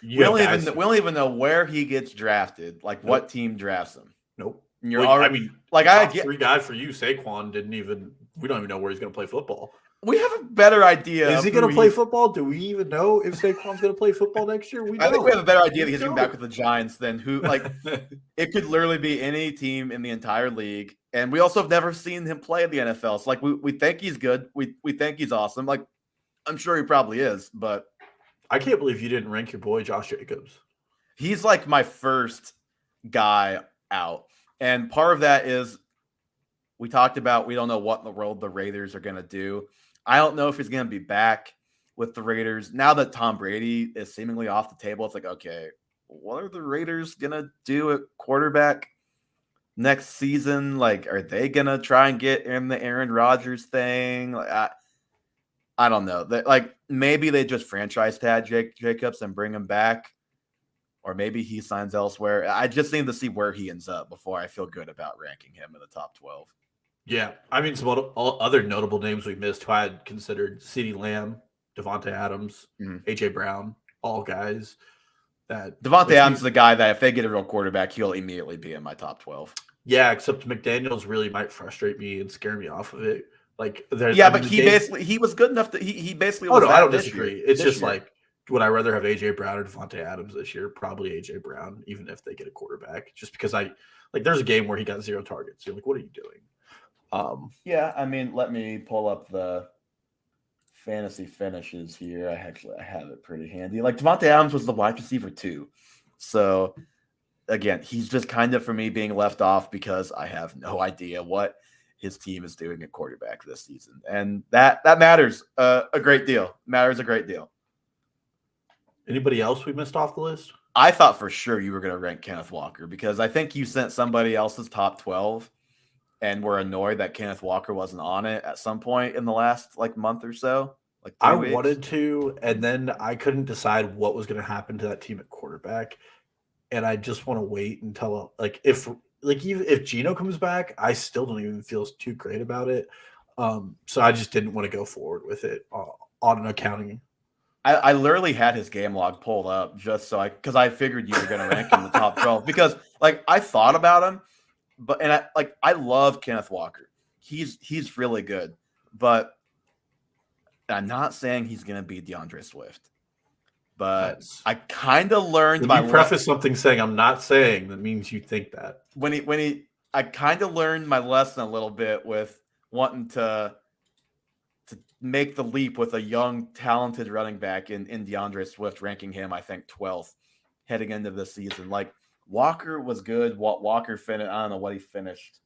Speaker 1: We don't even know where he gets drafted. Like what team drafts him?
Speaker 2: Nope.
Speaker 1: I get
Speaker 2: 3 guy for you, Saquon didn't even We don't even know where he's going to play football.
Speaker 1: We have a better idea.
Speaker 2: Is he going to play football? Do we even know if Saquon's going to play football next year?
Speaker 1: I think we have a better idea that he's going to be back with the Giants than who. Like, it could literally be any team in the entire league. And we also have never seen him play in the NFL. So, like, we think he's good. We think he's awesome. Like, I'm sure he probably is. But
Speaker 2: I can't believe you didn't rank your boy Josh Jacobs.
Speaker 1: He's like my first guy out. And part of that is we talked about we don't know what in the world the Raiders are going to do. I don't know if he's going to be back with the Raiders. Now that Tom Brady is seemingly off the table, it's like, okay, what are the Raiders going to do at quarterback next season? Like, are they going to try and get in the Aaron Rodgers thing? Like, I don't know. Like, maybe they just franchise tag Jacobs and bring him back. Or maybe he signs elsewhere. I just need to see where he ends up before I feel good about ranking him in the top 12.
Speaker 2: Yeah, I mean, some other notable names we missed who I had considered: CeeDee Lamb, Devontae Adams, AJ Brown, all guys that
Speaker 1: Devontae Adams is the guy that if they get a real quarterback, he'll immediately be in my top 12.
Speaker 2: Yeah, except McDaniels really might frustrate me and scare me off of it. Like,
Speaker 1: but he was good enough that he basically.
Speaker 2: Oh no, I don't disagree. It's just like, would I rather have AJ Brown or Devontae Adams this year? Probably AJ Brown, even if they get a quarterback. Just because there's a game where he got 0 targets. You're like, what are you doing?
Speaker 1: Yeah, I mean, let me pull up the fantasy finishes here. I have it pretty handy. Like, Devontae Adams was the wide receiver too. So again, he's just kind of, for me, being left off because I have no idea what his team is doing at quarterback this season. And that matters a great deal. Matters a great deal.
Speaker 2: Anybody else we missed off the list?
Speaker 1: I thought for sure you were going to rank Kenneth Walker because I think you sent somebody else's top 12 and were annoyed that Kenneth Walker wasn't on it at some point in the last month or so. Like
Speaker 2: I wanted to, and then I couldn't decide what was going to happen to that team at quarterback. And I just want to wait until if Geno comes back, I still don't even feel too great about it. So I just didn't want to go forward with it on an accounting.
Speaker 1: I literally had his game log pulled up just so because I figured you were going to rank him in the top 12 because I thought about him. But I love Kenneth Walker. He's really good, but I'm not saying he's gonna be DeAndre Swift. But I kind of learned.
Speaker 2: When you preface something saying I'm not saying, that means you think that.
Speaker 1: I kind of learned my lesson a little bit with wanting to make the leap with a young, talented running back in DeAndre Swift, ranking him I think 12th heading into this season. Walker was good. Walker finished. I don't know what he finished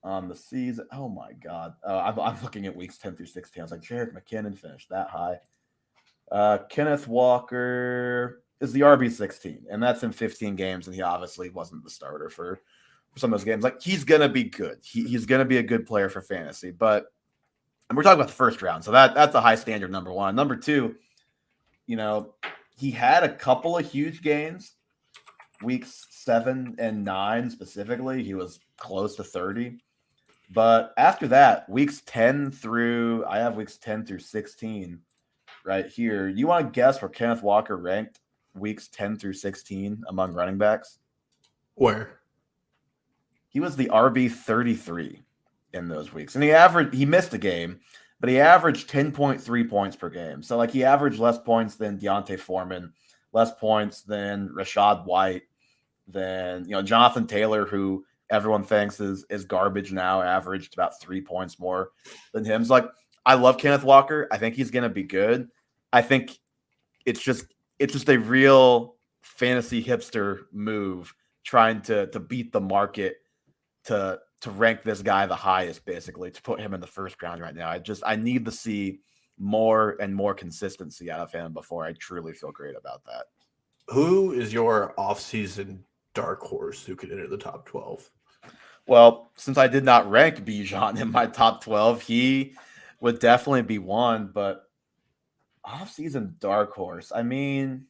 Speaker 1: on the season. Oh my God! I'm looking at weeks 10 through 16. I was like, Jerick McKinnon finished that high. Kenneth Walker is the RB16, and that's in 15 games, and he obviously wasn't the starter for some of those games. He's gonna be good. He's gonna be a good player for fantasy, but and we're talking about the first round, so that's a high standard. Number one. Number two, he had a couple of huge games. Weeks 7 and 9 specifically, he was close to 30. But after that, weeks 10 through 16 right here. You want to guess where Kenneth Walker ranked weeks 10 through 16 among running backs?
Speaker 2: Where?
Speaker 1: He was the RB 33 in those weeks. And he missed a game, but he averaged 10.3 points per game. So he averaged less points than Deontay Foreman, less points than Rachaad White, than Jonathan Taylor, who everyone thinks is garbage now, averaged about 3 points more than him. So I love Kenneth Walker. I think he's gonna be good. I think it's just a real fantasy hipster move trying to beat the market to rank this guy the highest, basically, to put him in the first round right now. I need to see more and more consistency out of him before I truly feel great about that.
Speaker 2: Who is your offseason dark horse who could enter the top 12?
Speaker 1: Well, since I did not rank Bijan in my top 12, he would definitely be one, but offseason dark horse. I mean,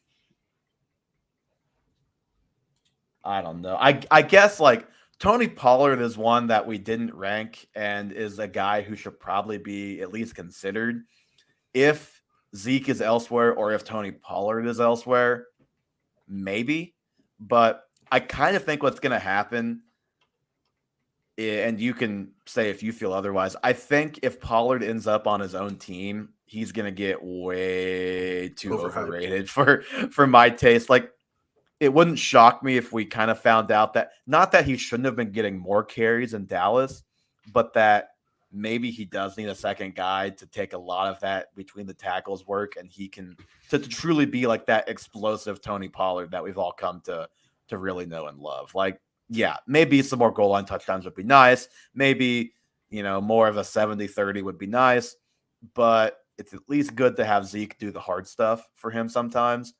Speaker 1: I don't know. I guess Tony Pollard is one that we didn't rank and is a guy who should probably be at least considered if Zeke is elsewhere or if Tony Pollard is elsewhere, maybe. But I kind of think what's going to happen and you can say if you feel otherwise, I think if Pollard ends up on his own team, he's gonna get way too
Speaker 2: Overhyped.
Speaker 1: overrated for my taste. Like, it wouldn't shock me if we kind of found out that not that he shouldn't have been getting more carries in Dallas, but that maybe he does need a second guy to take a lot of that between the tackles work, and he can to truly be like that explosive Tony Pollard that we've all come to really know and love. Like, yeah, maybe some more goal line touchdowns would be nice. Maybe, more of a 70-30 would be nice, but it's at least good to have Zeke do the hard stuff for him sometimes.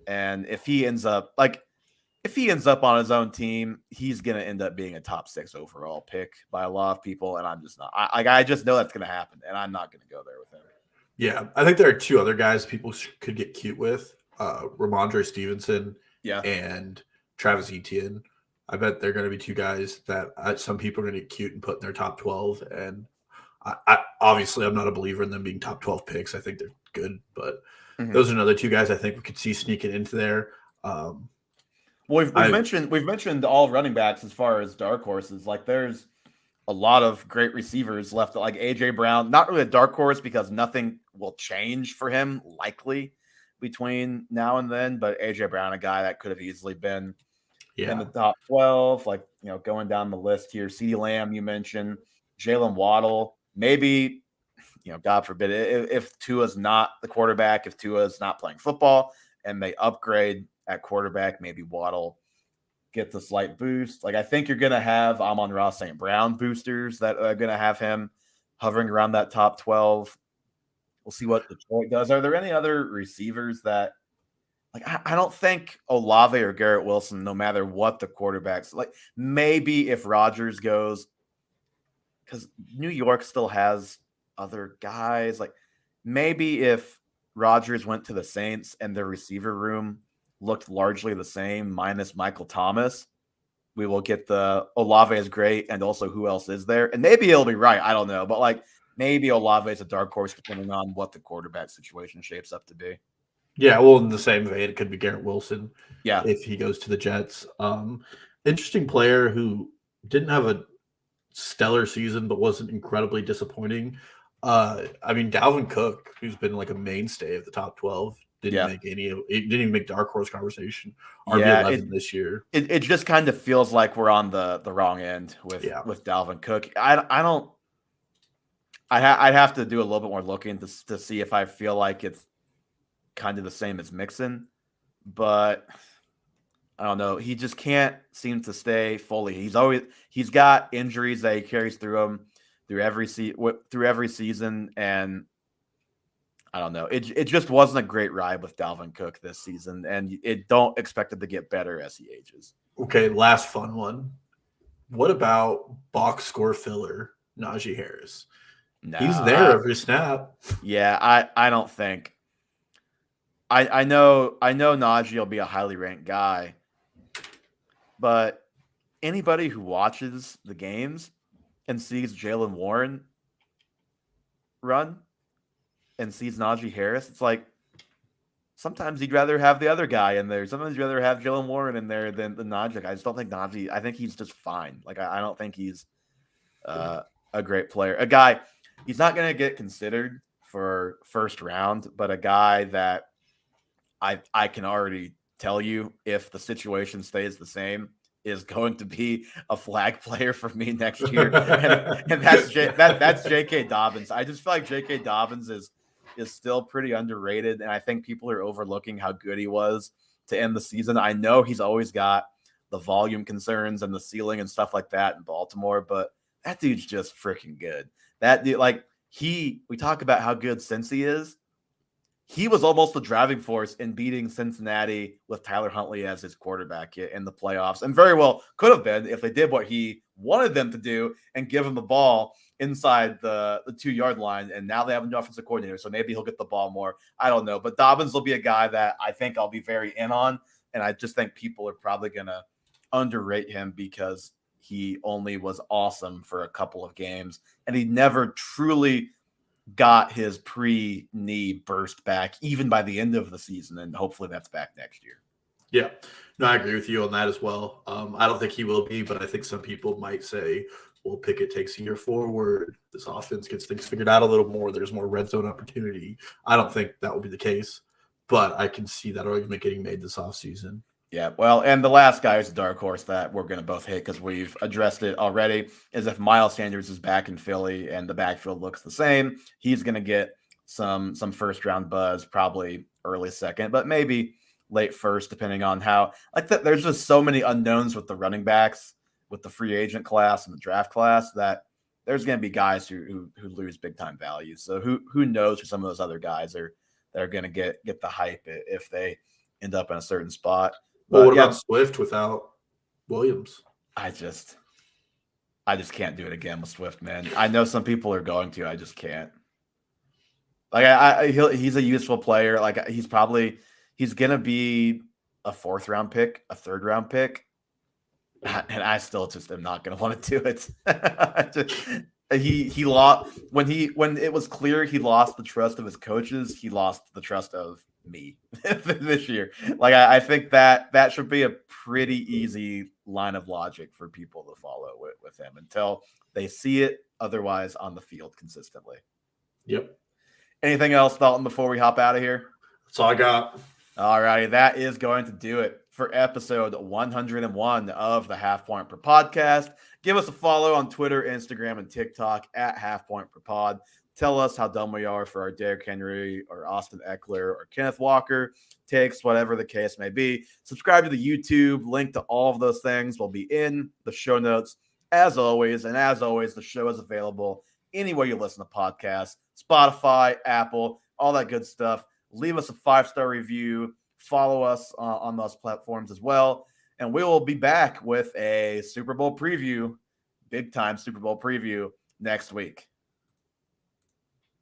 Speaker 1: And if he ends up on his own team, he's going to end up being a top 6 overall pick by a lot of people. And I'm just not. I just know that's going to happen, and I'm not going to go there with him.
Speaker 2: Yeah, I think there are 2 other guys people could get cute with: Ramondre Stevenson, and Travis Etienne. I bet they're going to be 2 guys that some people are going to get cute and put in their top 12. And I obviously, I'm not a believer in them being top 12 picks. I think they're good, but those are another 2 guys I think we could see sneaking into there.
Speaker 1: Well, we've mentioned all running backs as far as dark horses. Like, there's a lot of great receivers left. Like AJ Brown, not really a dark horse because nothing will change for him likely between now and then. But AJ Brown, a guy that could have easily been in the top 12. Like, going down the list here, CeeDee Lamb, you mentioned Jalen Waddle, maybe. God forbid, if Tua's not the quarterback, if Tua's not playing football and they upgrade at quarterback, maybe Waddle gets a slight boost. Like, I think you're going to have Amon-Ra St. Brown boosters that are going to have him hovering around that top 12. We'll see what Detroit does. Are there any other receivers that, like, I don't think Olave or Garrett Wilson, no matter what the quarterbacks, like, maybe if Rodgers goes, because New York still has other guys, like maybe if Rodgers went to the Saints and their receiver room looked largely the same minus Michael Thomas, we will get the Olave is great and also who else is there, and maybe it'll be right. I don't know, but like maybe Olave is a dark horse depending on what the quarterback situation shapes up to be.
Speaker 2: Yeah, well, in the same vein, it could be Garrett Wilson.
Speaker 1: Yeah,
Speaker 2: if he goes to the Jets. Interesting player who didn't have a stellar season but wasn't incredibly disappointing. Dalvin Cook, who's been like a mainstay of the top 12, didn't even make dark horse conversation. RB11 this year.
Speaker 1: It just kind of feels like we're on the wrong end with Dalvin Cook. I'd have to do a little bit more looking to see if I feel like it's kind of the same as Mixon, but I don't know. He just can't seem to stay fully. He's got injuries that he carries through every season, and I don't know. It just wasn't a great ride with Dalvin Cook this season, and it don't expect it to get better as he ages.
Speaker 2: Okay, last fun one. What about box score filler Najee Harris?
Speaker 1: Nah,
Speaker 2: he's there every snap.
Speaker 1: Yeah, I don't think. I know Najee will be a highly ranked guy, but anybody who watches the games and sees Jaylen Warren run and sees Najee Harris, it's like sometimes you'd rather have the other guy in there. Sometimes you'd rather have Jaylen Warren in there than Najee. I just don't think Najee. I think he's just fine. Like, I don't think he's a great player. A guy, he's not going to get considered for first round, but a guy that I can already tell you, if the situation stays the same, is going to be a flag player for me next year, and that's J.K. Dobbins. I just feel like J.K. Dobbins is still pretty underrated, and I think people are overlooking how good he was to end the season. I know he's always got the volume concerns and the ceiling and stuff like that in Baltimore, but that dude's just freaking good. That dude, like, we talk about how good Cincy is. He was almost the driving force in beating Cincinnati with Tyler Huntley as his quarterback in the playoffs, and very well could have been if they did what he wanted them to do and give him the ball inside the 2-yard line. And now they have a new offensive coordinator, so maybe he'll get the ball more. I don't know, but Dobbins will be a guy that I think I'll be very in on, and I just think people are probably going to underrate him because he only was awesome for a couple of games, and he never truly got his pre-knee burst back, even by the end of the season, and hopefully that's back next year.
Speaker 2: Yeah. No, I agree with you on that as well. I don't think he will be, but I think some people might say, well, Pickett takes a year forward. This offense gets things figured out a little more. There's more red zone opportunity. I don't think that will be the case, but I can see that argument getting made this offseason.
Speaker 1: Yeah, well, and the last guy who's a dark horse that we're going to both hit because we've addressed it already is if Miles Sanders is back in Philly and the backfield looks the same, he's going to get some first round buzz, probably early second, but maybe late first, depending on how. There's just so many unknowns with the running backs, with the free agent class and the draft class that there's going to be guys who lose big time value. So who knows who some of those other guys are that are going to get the hype if they end up in a certain spot.
Speaker 2: Well, what about Swift without Williams?
Speaker 1: I just can't do it again with Swift, man. I know some people are going to. I just can't. Like he's a useful player. Like he's gonna be a 4th round pick, a 3rd round pick, and I still just am not gonna want to do it. He lost when it was clear he lost the trust of his coaches. He lost the trust of me this year. Like I think that should be a pretty easy line of logic for people to follow with him until they see it otherwise on the field consistently.
Speaker 2: Yep.
Speaker 1: Anything else, Dalton, before we hop out of here?
Speaker 2: That's all I got.
Speaker 1: All righty, that is going to do it for episode 101 of the Half Point Per Podcast. Give us a follow on Twitter, Instagram, and TikTok at Half Point Per Pod. Tell us how dumb we are for our Derrick Henry or Austin Eckler or Kenneth Walker takes, whatever the case may be. Subscribe to the YouTube. Link to all of those things will be in the show notes as always. And as always, the show is available anywhere you listen to podcasts, Spotify, Apple, all that good stuff. Leave us a 5-star review. Follow us on those platforms as well. And we will be back with a Super Bowl preview, big time Super Bowl preview next week.